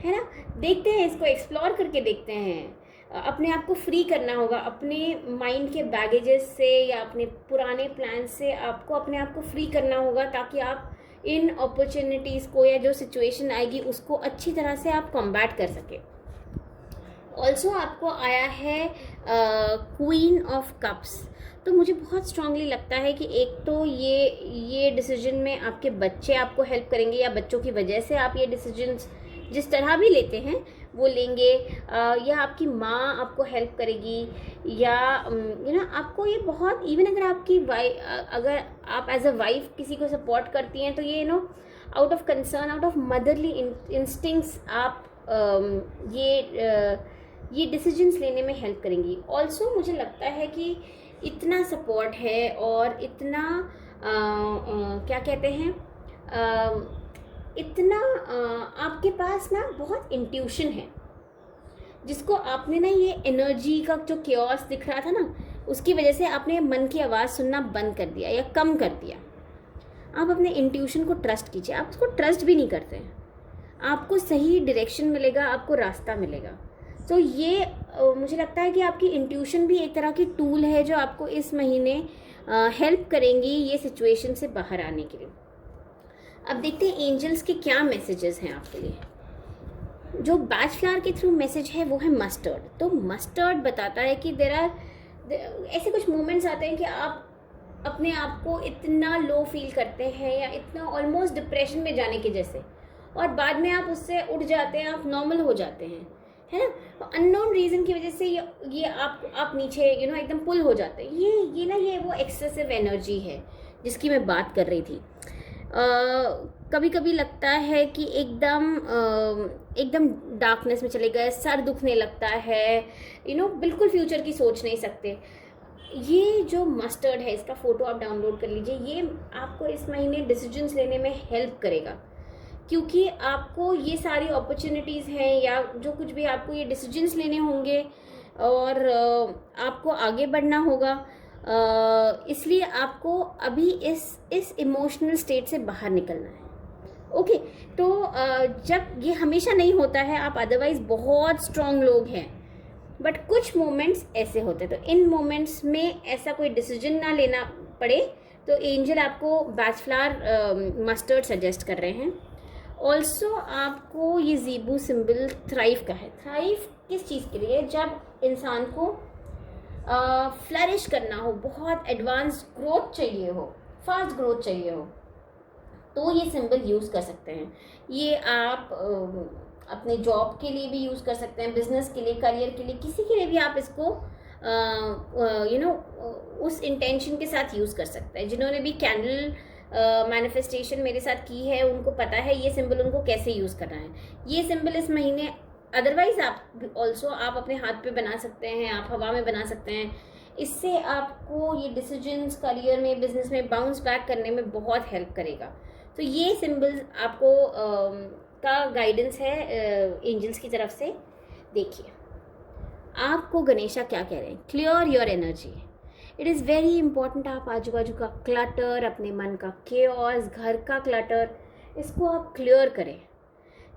है ना, देखते हैं, इसको एक्सप्लोर करके देखते हैं। अपने आप को फ्री करना होगा अपने माइंड के बैगेजेस से या अपने पुराने प्लान से। आपको अपने आप को फ्री करना होगा ताकि आप इन अपॉर्चुनिटीज़ को या जो सिचुएशन आएगी उसको अच्छी तरह से आप कॉम्बैट कर सके। ऑल्सो आपको आया है क्वीन ऑफ कप्स। तो मुझे बहुत स्ट्रांगली लगता है कि एक तो ये डिसीजन में आपके बच्चे आपको हेल्प करेंगे, या बच्चों की वजह से आप ये डिसीजंस जिस तरह भी लेते हैं वो लेंगे, या आपकी माँ आपको हेल्प करेगी, या आपको ये बहुत, इवन अगर आप एज अ वाइफ किसी को सपोर्ट करती हैं तो ये out of concern, out of motherly instincts आप ये डिसीजंस लेने में हेल्प करेंगी। ऑल्सो मुझे लगता है कि इतना सपोर्ट है और इतना क्या कहते हैं, इतना आपके पास ना बहुत इंट्यूशन है, जिसको आपने ना ये एनर्जी का जो क्योस दिख रहा था ना, उसकी वजह से आपने मन की आवाज़ सुनना बंद कर दिया या कम कर दिया। आप अपने इंट्यूशन को ट्रस्ट कीजिए। आप उसको ट्रस्ट भी नहीं करते हैं, आपको सही डायरेक्शन मिलेगा, आपको रास्ता मिलेगा। तो ये मुझे लगता है कि आपकी इंट्यूशन भी एक तरह की टूल है जो आपको इस महीने हेल्प करेंगी ये सिचुएशन से बाहर आने के लिए। अब देखते हैं एंजल्स के क्या मैसेजेस हैं आपके लिए। जो बैच फ्लावर के थ्रू मैसेज है वो है मस्टर्ड। तो मस्टर्ड बताता है कि ऐसे कुछ मोमेंट्स आते हैं कि आप अपने आप को इतना लो फील करते हैं या इतना ऑलमोस्ट डिप्रेशन में जाने के जैसे, और बाद में आप उससे उठ जाते हैं, आप नॉर्मल हो जाते हैं, है ना। अननोन रीज़न की वजह से ये आप नीचे एकदम पुल हो जाते हैं। ये वो एक्सेसिव एनर्जी है जिसकी मैं बात कर रही थी। कभी कभी लगता है कि एकदम डार्कनेस में चले गए, सर दुखने लगता है, बिल्कुल फ्यूचर की सोच नहीं सकते। ये जो मस्टर्ड है, इसका फ़ोटो आप डाउनलोड कर लीजिए। ये आपको इस महीने डिसीजंस लेने में हेल्प करेगा, क्योंकि आपको ये सारी अपॉर्चुनिटीज़ हैं या जो कुछ भी आपको ये डिसीजंस लेने होंगे और आपको आगे बढ़ना होगा। इसलिए आपको अभी इस इमोशनल स्टेट से बाहर निकलना है। ओके, तो जब ये हमेशा नहीं होता है, आप अदरवाइज बहुत स्ट्रांग लोग हैं, बट कुछ मोमेंट्स ऐसे होते हैं, तो इन मोमेंट्स में ऐसा कोई डिसीजन ना लेना पड़े, तो एंजल आपको बैचफ्लावर मस्टर्ड सजेस्ट कर रहे हैं। ऑल्सो आपको ये ज़ीबू सिंबल थ्राइव का है। थ्राइव किस चीज़ के लिए? जब इंसान को फ्लरिश करना हो, बहुत एडवांस ग्रोथ चाहिए हो, फास्ट ग्रोथ चाहिए हो, तो ये सिंबल यूज़ कर सकते हैं। ये आप अपने जॉब के लिए भी यूज़ कर सकते हैं, बिजनेस के लिए, करियर के लिए, किसी के लिए भी आप इसको उस इंटेंशन के साथ यूज़ कर सकते हैं। जिन्होंने भी कैंडल मैनिफेस्टेशन मेरे साथ की है, उनको पता है ये सिंबल उनको कैसे यूज़ करना है। ये सिंबल इस महीने अदरवाइज आप ऑल्सो आप अपने हाथ पे बना सकते हैं, आप हवा में बना सकते हैं। इससे आपको ये डिसीजंस करियर में, बिजनेस में बाउंस बैक करने में बहुत हेल्प करेगा। तो ये सिंबल्स आपको का गाइडेंस है एंजल्स की तरफ से। देखिए आपको गणेशा क्या कह रहे हैं, clear your energy. It is very important. आप आजू बाजू का क्लटर, अपने मन का केओस, घर का क्लटर, इसको आप क्लियर करें।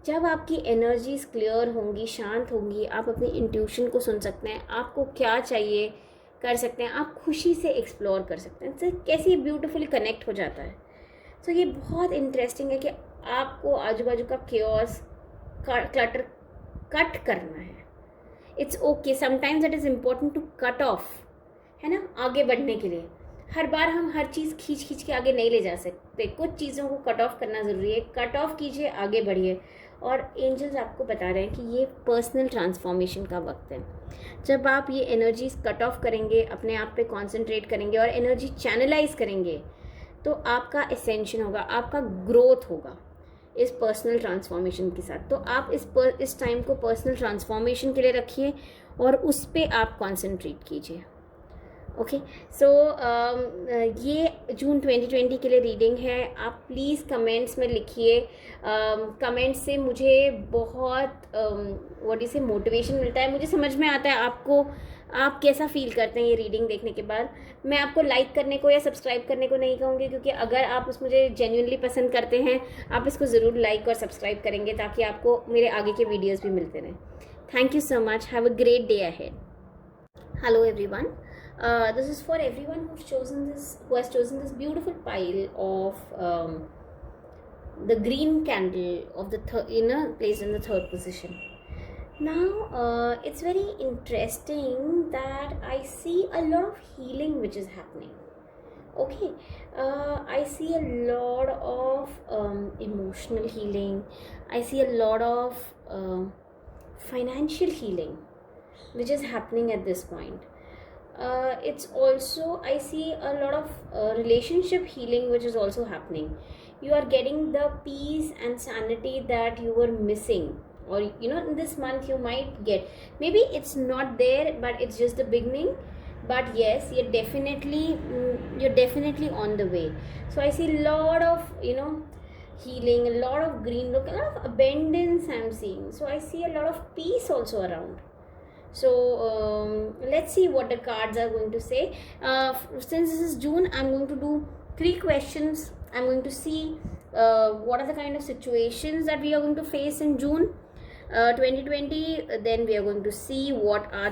जब आपकी एनर्जीज क्लियर होंगी, शांत होंगी, आप अपनी इंट्यूशन को सुन सकते हैं, आपको क्या चाहिए कर सकते हैं, आप खुशी से एक्सप्लोर कर सकते हैं। तो कैसे ब्यूटीफुली कनेक्ट हो जाता है। तो ये बहुत इंटरेस्टिंग है कि आपको आजू बाजू का केओस, क्लटर कट करना है। It's okay, sometimes it is important to cut off, है ना, आगे बढ़ने के लिए। हर बार हम हर चीज़ खींच खींच के आगे नहीं ले जा सकते, कुछ चीज़ों को कट ऑफ करना ज़रूरी है। कट ऑफ कीजिए, आगे बढ़िए। और एंजल्स आपको बता रहे हैं कि ये पर्सनल ट्रांसफॉर्मेशन का वक्त है। जब आप ये एनर्जीज कट ऑफ करेंगे, अपने आप पे कॉन्सेंट्रेट करेंगे और एनर्जी चैनलाइज करेंगे, तो आपका एसेंशन होगा, आपका ग्रोथ होगा इस पर्सनल ट्रांसफॉर्मेशन के साथ। तो आप इस टाइम को पर्सनल ट्रांसफॉर्मेशन के लिए रखिए और उस पर आप कॉन्सेंट्रेट कीजिए। ओके, सो ये जून 2020 के लिए रीडिंग है। आप प्लीज़ कमेंट्स में लिखिए। कमेंट्स से मुझे बहुत व्हाट से मोटिवेशन मिलता है, मुझे समझ में आता है आप कैसा फील करते हैं ये रीडिंग देखने के बाद। मैं आपको लाइक करने को या सब्सक्राइब करने को नहीं कहूँगी, क्योंकि अगर आप मुझे जेन्युइनली पसंद करते हैं, आप इसको ज़रूर लाइक और सब्सक्राइब करेंगे, ताकि आपको मेरे आगे के वीडियोज़ भी मिलते रहें। Thank you so much, have a great day ahead. Hello everyone, this is for everyone who has chosen this beautiful pile of the green candle of the placed in the third position. Now it's very interesting that I see a lot of healing which is happening. Okay, I see a lot of emotional healing. I see a lot of financial healing which is happening at this point. It's also, I see a lot of relationship healing which is also happening. You are getting the peace and sanity that you were missing, or in this month you might get. Maybe it's not there, but it's just the beginning. But yes, you're definitely on the way. So I see a lot of healing, a lot of green look, a lot of abundance I'm seeing. So I see a lot of peace also around. So let's see what the cards are going to say. Since this is June, I'm going to do 3 questions. I'm going to see what are the kind of situations that we are going to face in June 2020. Then we are going to see what are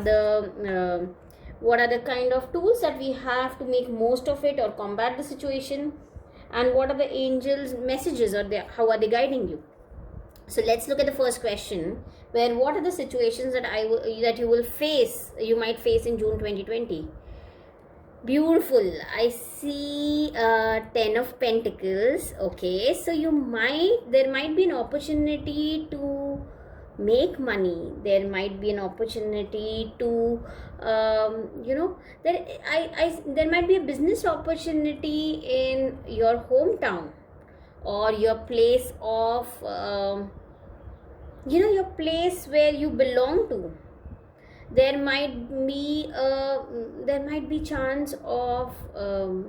the kind of tools that we have to make most of it or combat the situation, and what are the angels' messages, or how are they guiding you. So let's look at the first question, where what are the situations that you might face in June 2020. Beautiful. I see 10 of Pentacles. Okay, so there might be an opportunity to make money. There might be an opportunity to there might be a business opportunity in your hometown or your place of your place where you belong to. There might be chance of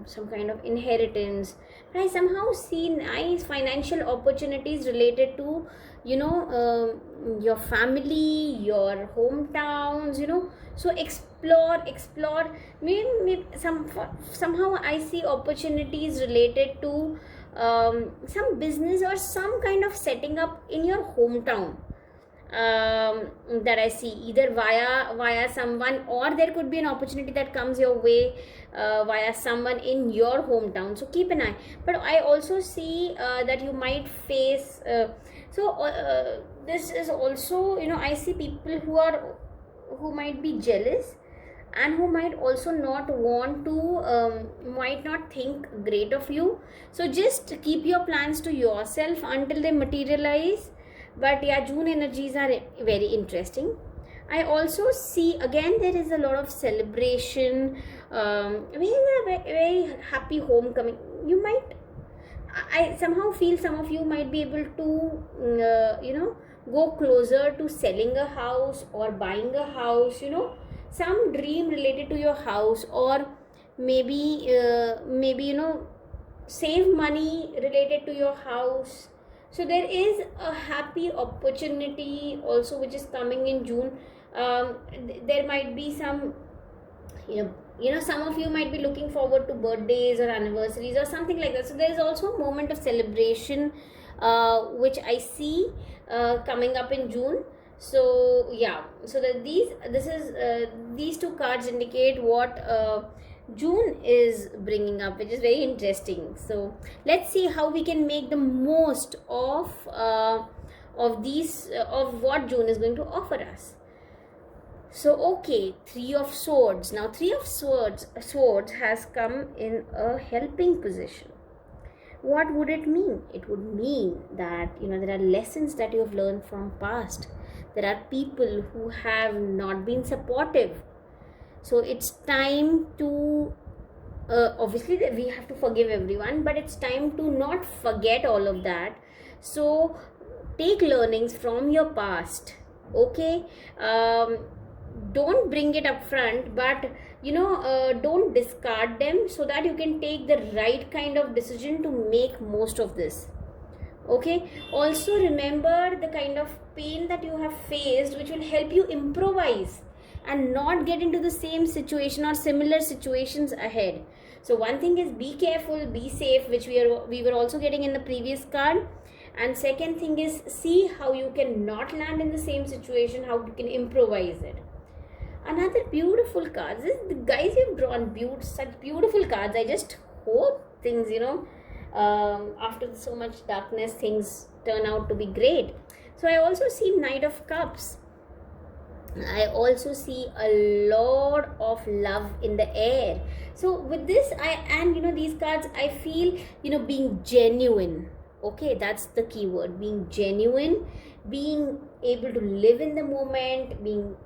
some kind of inheritance. I somehow see nice financial opportunities related to, your family, your hometowns, so explore. Maybe somehow I see opportunities related to some business or some kind of setting up in your hometown, that I see, either via someone, or there could be an opportunity that comes your way via someone in your hometown. So keep an eye. But I also see that you might face this is also, I see people who might be jealous, and who might also not want to, might not think great of you. So just keep your plans to yourself until they materialize. But yeah, June energies are very interesting. I also see, again, there is a lot of celebration, very happy homecoming. You might, I somehow feel some of you might be able to go closer to selling a house or buying a house, some dream related to your house, or maybe save money related to your house. So there is a happy opportunity also which is coming in June. There might be some, some of you might be looking forward to birthdays or anniversaries or something like that. So there is also a moment of celebration which I see coming up in June. So yeah, so that these two cards indicate what June is bringing up, which is very interesting. So let's see how we can make the most of what June is going to offer us. So okay, Three of Swords. Now Three of Swords has come in a helping position. What would it mean? It would mean that there are lessons that you have learned from past. There are people who have not been supportive. So it's time to, obviously we have to forgive everyone, but it's time to not forget all of that. So take learnings from your past, okay? Don't bring it up front, but don't discard them, so that you can take the right kind of decision to make most of this. Okay, also remember the kind of pain that you have faced, which will help you improvise and not get into the same situation or similar situations ahead. So one thing is, be careful, be safe, which we were also getting in the previous card. And second thing is, see how you can not land in the same situation, how you can improvise it. Another beautiful cards. The guys, you've drawn such beautiful cards. I just hope things, after so much darkness, things turn out to be great. So I also see Knight of Cups. I also see a lot of love in the air. So with this, these cards, I feel, being genuine. Okay, that's the key word, being genuine, being able to live in the moment, being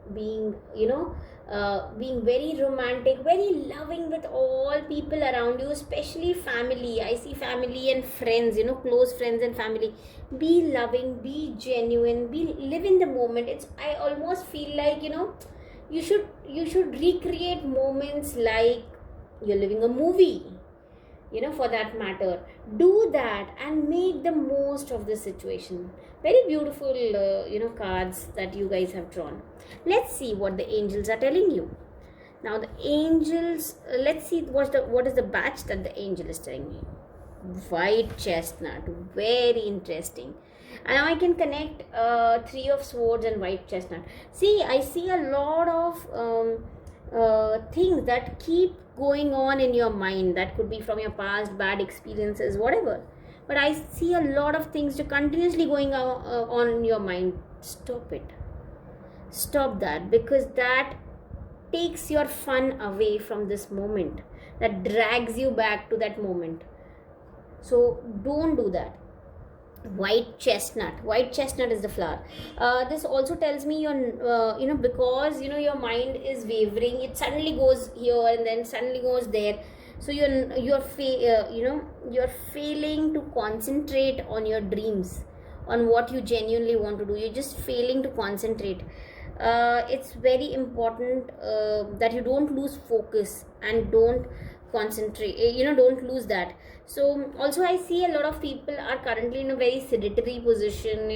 very romantic, very loving with all people around you, especially family. I see family and friends, close friends and family. Be loving, be genuine, live in the moment. I almost feel like, you should recreate moments like you're living a movie, for that matter. Do that and make the most of the situation. Very beautiful cards that you guys have drawn. Let's see what the angels are telling you. Now the angels, let's see what is the batch that the angel is telling me. White chestnut, very interesting. And now I can connect Three of Swords and white chestnut. See, I see a lot of things that keep going on in your mind. That could be from your past, bad experiences, whatever. But I see a lot of things continuously going on in your mind. Stop it. Stop that, because that takes your fun away from this moment. That drags you back to that moment. So don't do that. White chestnut is the flower. This also tells me because your mind is wavering, it suddenly goes here and then suddenly goes there. So you're failing to concentrate on your dreams, on what you genuinely want to do. You're just failing to concentrate. it's very important that you don't lose focus and don't concentrate, don't lose that. So also I see a lot of people are currently in a very sedentary position,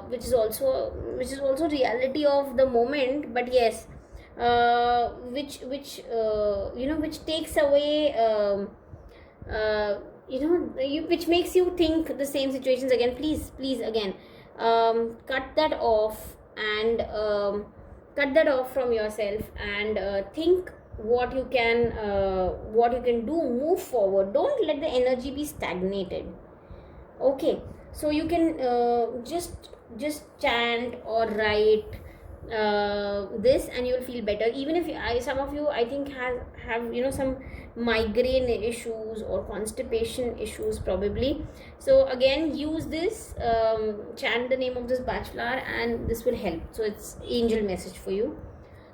which is also reality of the moment. But yes, which takes away, which makes you think the same situations again. Please again, cut that off, and cut that off from yourself, and think what you can do. Move forward. Don't let the energy be stagnated. Okay, so you can just chant or write this, and you'll feel better. Even if some of you, I think, have some migraine issues or constipation issues probably. So again, use this, chant the name of this Bach flower, and this will help. So it's angel message for you.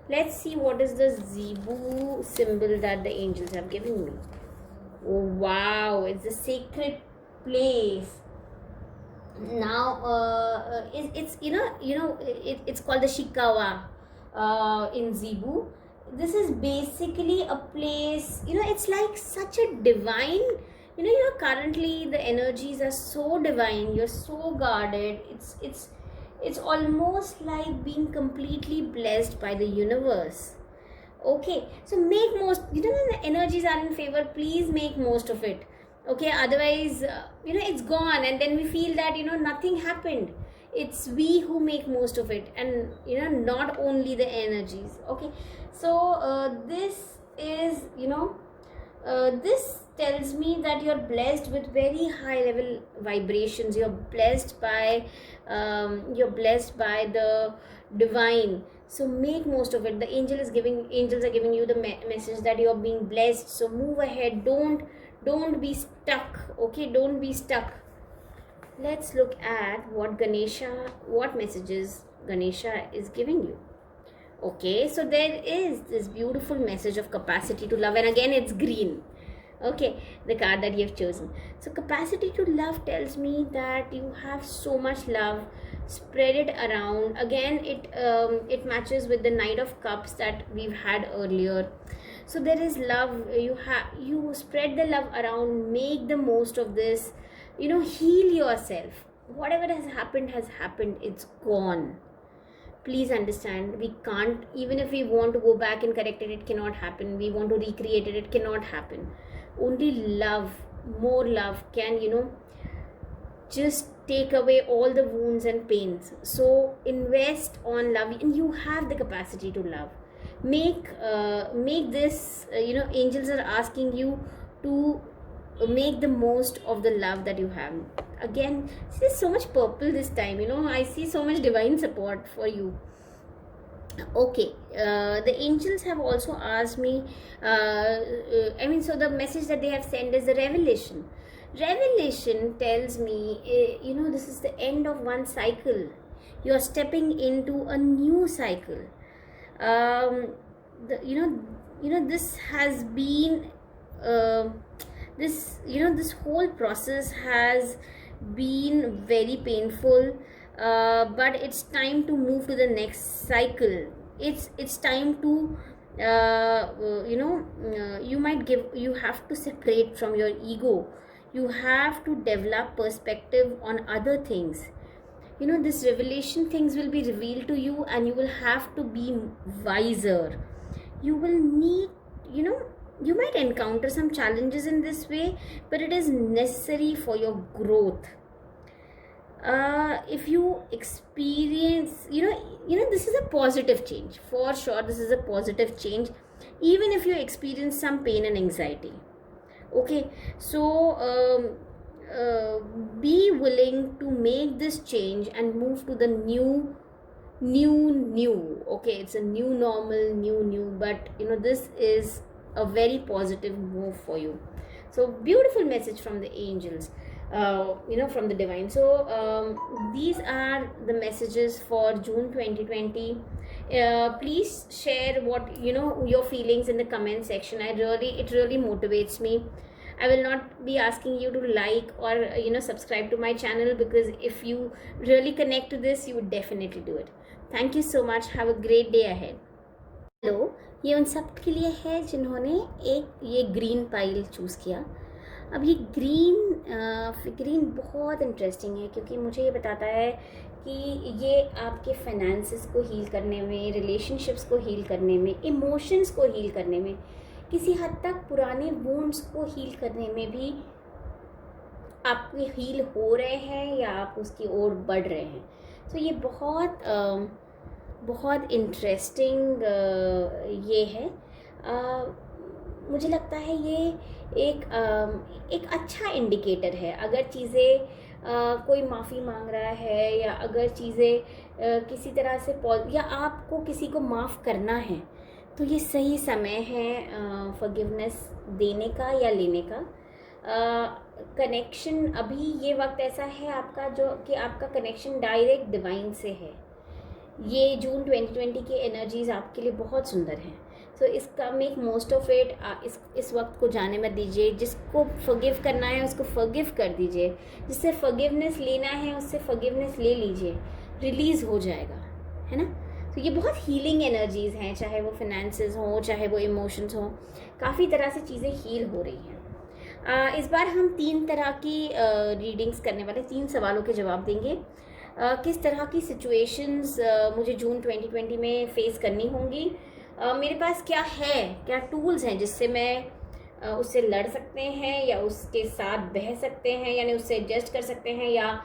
Let's see what is the Zebu symbol that the angels have given me. Oh wow, it's a sacred place. Now it's called the Shikawa in Zebu. This is basically a place, it's like such a divine, you're currently, the energies are so divine, you're so guarded. It's almost like being completely blessed by the universe. Okay, so make most, when the energies are in favor, please make most of it. Okay, otherwise it's gone, and then we feel that nothing happened. It's we who make most of it, and not only the energies. Okay, so this is this tells me that you're blessed with very high level vibrations. You're blessed by the divine. So make most of it. The angels are giving you the message that you're being blessed. So move ahead. Don't be stuck. Okay, don't be stuck. Let's look at what messages Ganesha is giving you. Okay, so there is this beautiful message of capacity to love, and again it's green. Okay, the card that you have chosen. So capacity to love tells me that you have so much love. Spread it around. Again, it matches with the Knight of Cups that we've had earlier. So there is love. You spread the love around. Make the most of this. Heal yourself. Whatever has happened, it's gone. Please understand, we can't, even if we want to go back and correct it, it cannot happen. We want to recreate it, it cannot happen. Only love, more love can just take away all the wounds and pains. So invest on love, and you have the capacity to love. Make this, angels are asking you to make the most of the love that you have. Again, there's so much purple this time. I see so much divine support for you. Okay, the angels have also asked me, so the message that they have sent is the revelation. Revelation tells me, this is the end of one cycle. You are stepping into a new cycle. This has been, this whole process has been very painful, but it's time to move to the next cycle. It's time to you have to separate from your ego. You have to develop perspective on other things. This revelation things will be revealed to you, and you will have to be wiser. You will need, you might encounter some challenges in this way, but it is necessary for your growth. If you experience, this is a positive change. For sure, this is a positive change, even if you experience some pain and anxiety. Okay, so be willing to make this change and move to the new. Okay, it's a new normal, new, but this is a very positive move for you. So beautiful message from the angels, from the divine. So these are the messages for June 2020. Please share what your feelings in the comment section. It really motivates me. I will not be asking you to like or subscribe to my channel, because if you really connect to this, you would definitely do it. Thank you so much, have a great day ahead. Hello, ये उन सब के लिए है जिन्होंने एक ये green pile choose किया। अब ये ग्रीन बहुत इंटरेस्टिंग है क्योंकि मुझे ये बताता है कि ये आपके फाइनेंसेस को हील करने में, रिलेशनशिप्स को हील करने में, इमोशंस को हील करने में, किसी हद तक पुराने वुंड्स को हील करने में भी आप हील हो रहे हैं या आप उसकी ओर बढ़ रहे हैं। तो ये बहुत इंटरेस्टिंग ये है। मुझे लगता है ये एक अच्छा इंडिकेटर है। अगर चीज़ें कोई माफ़ी मांग रहा है या अगर चीज़ें किसी तरह से या आपको किसी को माफ़ करना है तो ये सही समय है फॉरगिवनेस देने का या लेने का। कनेक्शन अभी ये वक्त ऐसा है आपका जो कि आपका कनेक्शन डायरेक्ट डिवाइन से है। ये जून 2020 की एनर्जीज आपके लिए बहुत सुंदर हैं। सो इसका मेक मोस्ट ऑफ इट। इस वक्त को जाने मत दीजिए। जिसको फॉरगिव करना है उसको फॉरगिव कर दीजिए। जिससे फॉरगिवनेस लेना है उससे फॉरगिवनेस ले लीजिए, रिलीज़ हो जाएगा, है ना। तो ये बहुत हीलिंग एनर्जीज़ हैं, चाहे वो फिनेंसेस हों, चाहे वो इमोशंस हों, काफ़ी तरह से चीज़ें हील हो रही हैं। इस बार हम 3 तरह की रीडिंग्स करने वाले, 3 सवालों के जवाब देंगे। किस तरह की सिचुएशंस मुझे जून 2020 में फेस करनी होंगी, मेरे पास क्या टूल्स हैं जिससे मैं उससे लड़ सकते हैं या उसके साथ बह सकते हैं, यानी उससे एडजस्ट कर सकते हैं या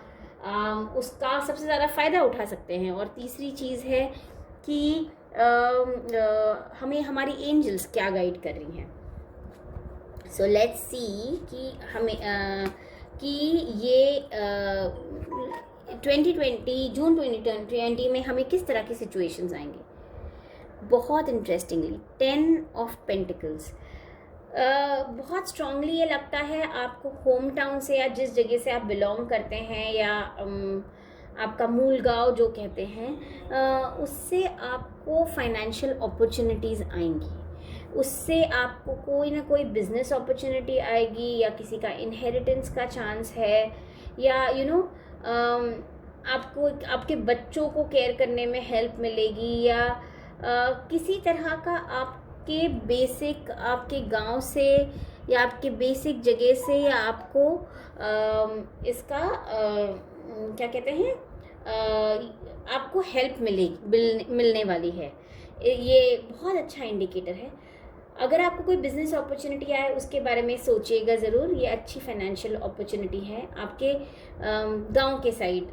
उसका सबसे ज़्यादा फ़ायदा उठा सकते हैं। और तीसरी चीज़ है कि हमें हमारी एंजल्स क्या गाइड कर रही हैं। सो लेट्स सी कि हमें कि ये 2020 जून 2020 में हमें किस तरह की सिचुएशंस आएंगी। बहुत इंटरेस्टिंगली 10 ऑफ पेंटिकल्स, बहुत स्ट्रांगली ये लगता है आपको होम टाउन से या जिस जगह से आप बिलोंग करते हैं या आपका मूल गांव जो कहते हैं, उससे आपको फाइनेंशियल अपॉर्चुनिटीज़ आएंगी। उससे आपको कोई ना कोई बिजनेस अपॉर्चुनिटी आएगी या किसी का इनहेरिटेंस का चांस है या आपको आपके बच्चों को केयर करने में हेल्प मिलेगी या किसी तरह का आपके गांव से या आपके बेसिक जगह से या आपको इसका क्या कहते हैं, आपको हेल्प मिलने वाली है। ये बहुत अच्छा इंडिकेटर है। अगर आपको कोई बिजनेस अपॉर्चुनिटी आए उसके बारे में सोचिएगा ज़रूर। ये अच्छी फाइनेंशियल अपॉर्चुनिटी है, आपके गांव के साइड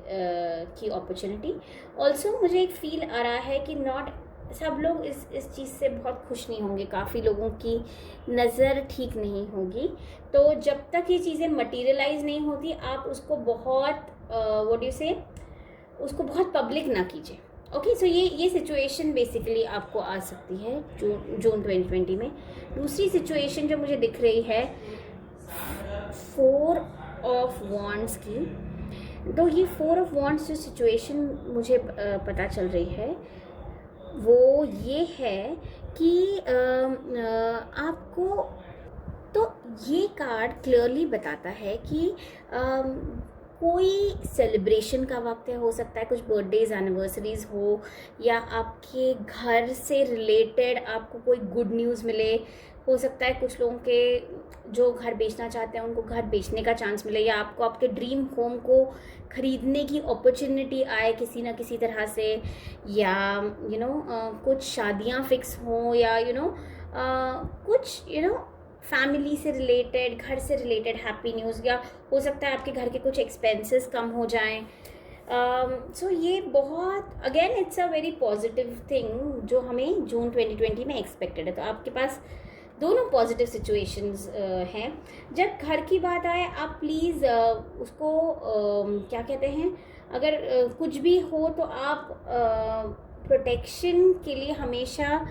की अपॉर्चुनिटी। ऑल्सो मुझे एक फील आ रहा है कि नॉट सब लोग इस चीज़ से बहुत खुश नहीं होंगे, काफ़ी लोगों की नज़र ठीक नहीं होगी। तो जब तक ये चीज़ें मटीरियलाइज नहीं होती आप उसको उसको बहुत पब्लिक ना कीजिए। ओके, सो ये सिचुएशन बेसिकली आपको आ सकती है जून 2020 में। दूसरी सिचुएशन जो मुझे दिख रही है 4 ऑफ वॉन्ड्स की। तो ये 4 ऑफ वॉन्ड्स जो सिचुएशन मुझे पता चल रही है वो ये है कि आपको, तो ये कार्ड क्लियरली बताता है कि कोई सेलिब्रेशन का वक्त है, हो सकता है कुछ बर्थडेज एनिवर्सरीज हो या आपके घर से रिलेटेड आपको कोई गुड न्यूज़ मिले। हो सकता है कुछ लोगों के जो घर बेचना चाहते हैं उनको घर बेचने का चांस मिले या आपको आपके ड्रीम होम को ख़रीदने की अपॉर्चुनिटी आए किसी ना किसी तरह से, या कुछ शादियां फिक्स हों या कुछ फैमिली से रिलेटेड, घर से रिलेटेड हैप्पी न्यूज़, या हो सकता है आपके घर के कुछ एक्सपेंसेस कम हो जाएं। सो ये बहुत again it's a very positive thing जो हमें जून 2020 में एक्सपेक्टेड है। तो आपके पास दोनों पॉजिटिव सिचुएशंस हैं। जब घर की बात आए आप प्लीज़ उसको क्या कहते हैं, अगर कुछ भी हो तो आप प्रोटेक्शन के लिए हमेशा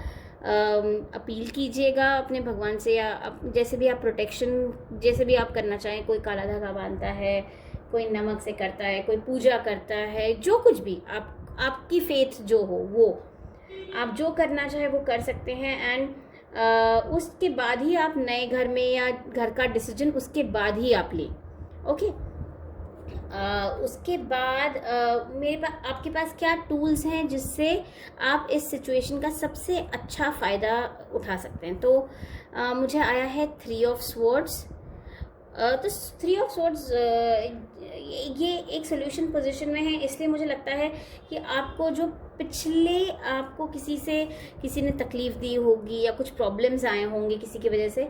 अपील कीजिएगा अपने भगवान से, या जैसे भी आप प्रोटेक्शन जैसे भी आप करना चाहें। कोई काला धागा बांधता है, कोई नमक से करता है, कोई पूजा करता है, जो कुछ भी आपकी फेथ जो हो वो आप जो करना चाहे वो कर सकते हैं। एंड उसके बाद ही आप नए घर में या घर का डिसीजन उसके बाद ही आप लें। ओके, उसके बाद मेरे पास आपके पास क्या टूल्स हैं जिससे आप इस सिचुएशन का सबसे अच्छा फ़ायदा उठा सकते हैं। तो मुझे आया है 3 ऑफ स्वॉर्ड्स। तो 3 ऑफ स्वॉर्ड्स ये एक सोल्यूशन पोजीशन में है, इसलिए मुझे लगता है कि आपको जो पिछले आपको किसी ने तकलीफ़ दी होगी या कुछ प्रॉब्लम्स आए होंगे किसी की वजह से,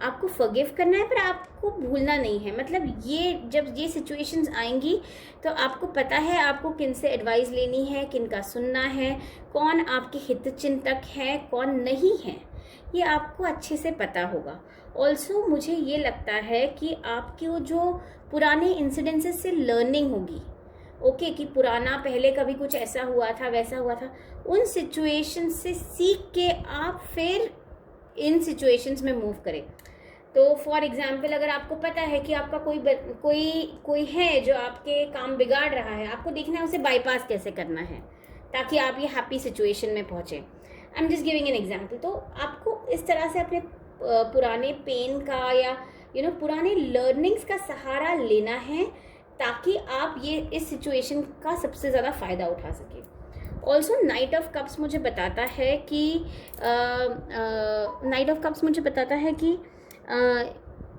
आपको फॉरगिव करना है, पर आपको भूलना नहीं है। मतलब ये जब ये सिचुएशंस आएंगी तो आपको पता है आपको किन से एडवाइस लेनी है, किन का सुनना है, कौन आपके हितचिंतक है, कौन नहीं है, ये आपको अच्छे से पता होगा। ऑल्सो मुझे ये लगता है कि आपकी वो जो पुराने इंसिडेंसेस से लर्निंग होगी, ओके, कि पुराना पहले कभी कुछ ऐसा हुआ था वैसा हुआ था, उन सिचुएशन से सीख के आप फिर इन सिचुएशंस में मूव करें। तो फॉर एग्जाम्पल, अगर आपको पता है कि आपका कोई है जो आपके काम बिगाड़ रहा है, आपको देखना है उसे बाईपास कैसे करना है ताकि आप ये हैप्पी सिचुएशन में पहुँचें। I am just giving an example. तो आपको इस तरह से अपने पुराने पेन का या पुराने लर्निंग्स का सहारा लेना है ताकि आप ये इस सिचुएशन का सबसे ज़्यादा फ़ायदा उठा सकें। ऑल्सो नाइट ऑफ कप्स मुझे बताता है कि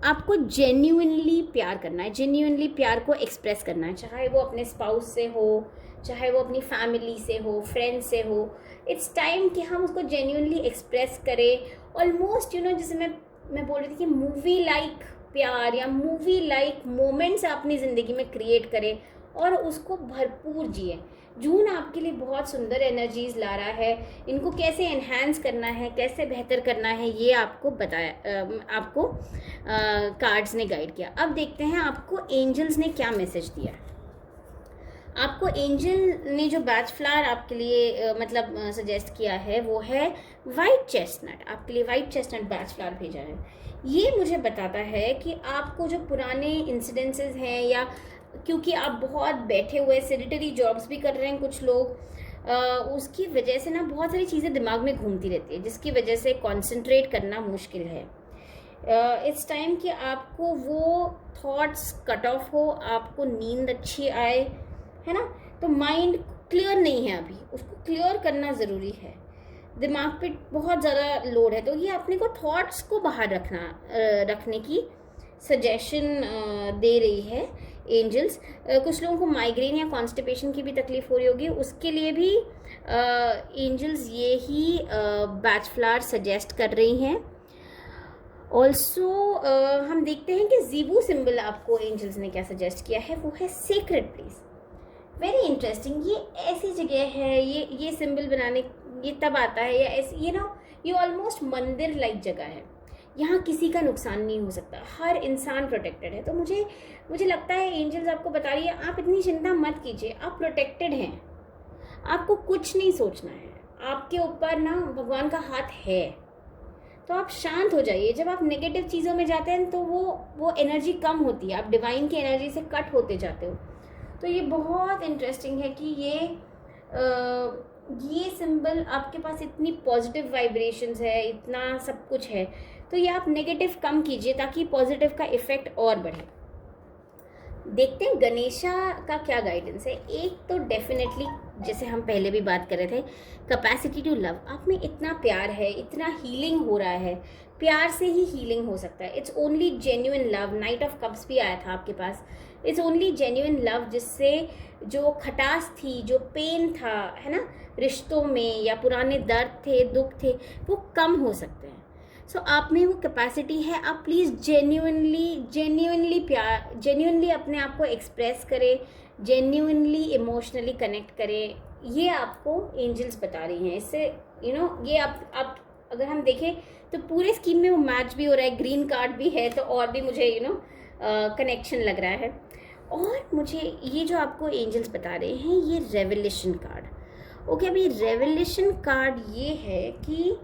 आपको जेन्युइनली प्यार करना है, जेन्युइनली प्यार को एक्सप्रेस करना है, चाहे वो अपने स्पाउस से हो, चाहे वो अपनी फैमिली से हो, फ्रेंड से हो। इट्स टाइम कि हम उसको जेन्युइनली एक्सप्रेस करें। ऑलमोस्ट जैसे मैं बोल रही थी कि मूवी लाइक प्यार या मूवी लाइक मोमेंट्स अपनी ज़िंदगी में क्रिएट करें और उसको भरपूर जिए। जून आपके लिए बहुत सुंदर एनर्जीज ला रहा है, इनको कैसे एनहांस करना है, कैसे बेहतर करना है, ये आपको आपको कार्ड्स ने गाइड किया। अब देखते हैं आपको एंजल्स ने क्या मैसेज दिया। आपको एंजल ने जो बैच फ्लावर आपके लिए सजेस्ट किया है वो है वाइट चेस्टनट। आपके लिए वाइट चेस्टनट बैच फ्लावर भेजा है। ये मुझे बताता है कि आपको जो पुराने इंसिडेंसेस हैं, या क्योंकि आप बहुत बैठे हुए सेडेटरी जॉब्स भी कर रहे हैं कुछ लोग, उसकी वजह से ना बहुत सारी चीज़ें दिमाग में घूमती रहती है, जिसकी वजह से कंसंट्रेट करना मुश्किल है। इट्स टाइम कि आपको वो थॉट्स कट ऑफ हो, आपको नींद अच्छी आए, है ना। तो माइंड क्लियर नहीं है अभी, उसको क्लियर करना ज़रूरी है। दिमाग पे बहुत ज़्यादा लोड है, तो ये अपने को थॉट्स को बाहर रखने की सजेशन दे रही है एंजल्स। कुछ लोगों को माइग्रेन या कॉन्स्टिपेशन की भी तकलीफ हो रही होगी, उसके लिए भी एंजल्स ये ही बैच फ्लावर सजेस्ट कर रही हैं। ऑल्सो हम देखते हैं कि ज़ीबू सिंबल आपको एंजल्स ने क्या सजेस्ट किया है, वो है सीक्रेट प्लेस। Very interesting. ये ऐसी जगह है, ये सिंबल बनाने ये तब आता है, या ऐसे ये ऑलमोस्ट मंदिर लाइक जगह है। यहाँ किसी का नुकसान नहीं हो सकता, हर इंसान प्रोटेक्टेड है। तो मुझे लगता है एंजल्स आपको बता रही है आप इतनी चिंता मत कीजिए, आप प्रोटेक्टेड हैं, आपको कुछ नहीं सोचना है, आपके ऊपर ना भगवान का हाथ है। तो आप शांत हो जाइए। जब आप नेगेटिव चीज़ों में जाते हैं तो वो एनर्जी कम होती है, आप डिवाइन की एनर्जी से कट होते जाते हो। तो ये बहुत इंटरेस्टिंग है कि ये सिंबल आपके पास इतनी पॉजिटिव वाइब्रेशंस है, इतना सब कुछ है, तो ये आप नेगेटिव कम कीजिए ताकि पॉजिटिव का इफेक्ट और बढ़े। देखते हैं गणेशा का क्या गाइडेंस है। एक तो डेफिनेटली जैसे हम पहले भी बात कर रहे थे, कैपेसिटी टू लव। आप में इतना प्यार है, इतना हीलिंग हो रहा है, प्यार से ही हीलिंग हो सकता है। It's only genuine love. Night of cups भी आया था आपके पास। इट्स ओनली जेन्युइन लव, जिससे जो खटास थी, जो पेन था, है ना, रिश्तों में या पुराने दर्द थे, दुख थे, वो कम हो सकते हैं। सो आप में वो कैपेसिटी है। आप प्लीज़ जेन्युइनली अपने आप को एक्सप्रेस करें, जेन्युइनली इमोशनली कनेक्ट करें। ये आपको एंजल्स बता रही हैं। इससे ये आप अगर हम देखें तो पूरे स्कीम में वो मैच भी हो रहा है, ग्रीन कार्ड भी है, तो और भी मुझे कनेक्शन लग रहा है। और मुझे ये जो आपको एंजल्स बता रहे हैं, ये रेवलेशन कार्ड। ओके, अभी रेवलेशन कार्ड ये है कि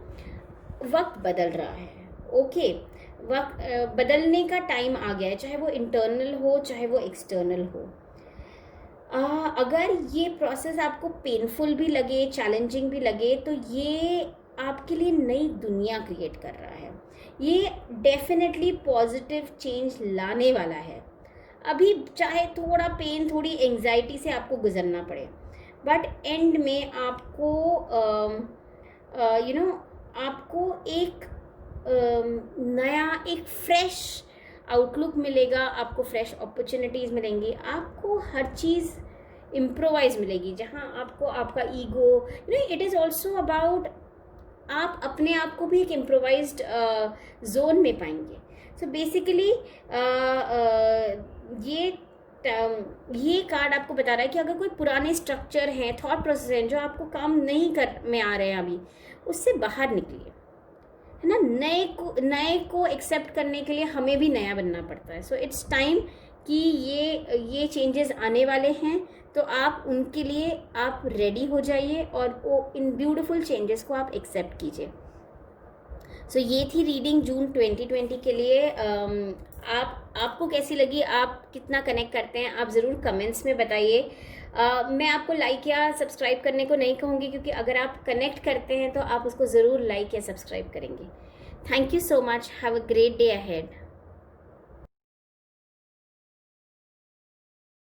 वक्त बदल रहा है। ओके, वक्त बदलने का टाइम आ गया है, चाहे वो इंटरनल हो चाहे वो एक्सटर्नल हो। अगर ये प्रोसेस आपको पेनफुल भी लगे, चैलेंजिंग भी लगे, तो ये आपके लिए नई दुनिया क्रिएट कर रहा है। ये डेफिनेटली पॉजिटिव चेंज लाने वाला है। अभी चाहे थोड़ा पेन, थोड़ी एंजाइटी से आपको गुजरना पड़े, बट एंड में आपको आपको एक नया, एक फ्रेश आउटलुक मिलेगा, आपको फ्रेश अपॉर्चुनिटीज़ मिलेंगी, आपको हर चीज़ इम्प्रोवाइज मिलेगी, जहाँ आपको आपका ego, it is also about, आप अपने आप को भी एक इम्प्रोवाइज्ड जोन में पाएंगे. सो बेसिकली ये कार्ड आपको बता रहा है कि अगर कोई पुराने स्ट्रक्चर हैं, थॉट प्रोसेस हैं जो आपको काम नहीं कर में आ रहे हैं अभी, उससे बाहर निकलिए, है ना. नए को एक्सेप्ट करने के लिए हमें भी नया बनना पड़ता है. सो इट्स टाइम कि ये चेंजेस आने वाले हैं, तो आप उनके लिए आप रेडी हो जाइए और वो इन ब्यूटीफुल चेंजेस को आप एक्सेप्ट कीजिए. सो ये थी रीडिंग जून 2020 के लिए. आपको कैसी लगी, आप कितना कनेक्ट करते हैं, आप ज़रूर कमेंट्स में बताइए. मैं आपको लाइक या सब्सक्राइब करने को नहीं कहूँगी, क्योंकि अगर आप कनेक्ट करते हैं तो आप उसको ज़रूर लाइक या सब्सक्राइब करेंगे. Thank you so much. Have a great day ahead.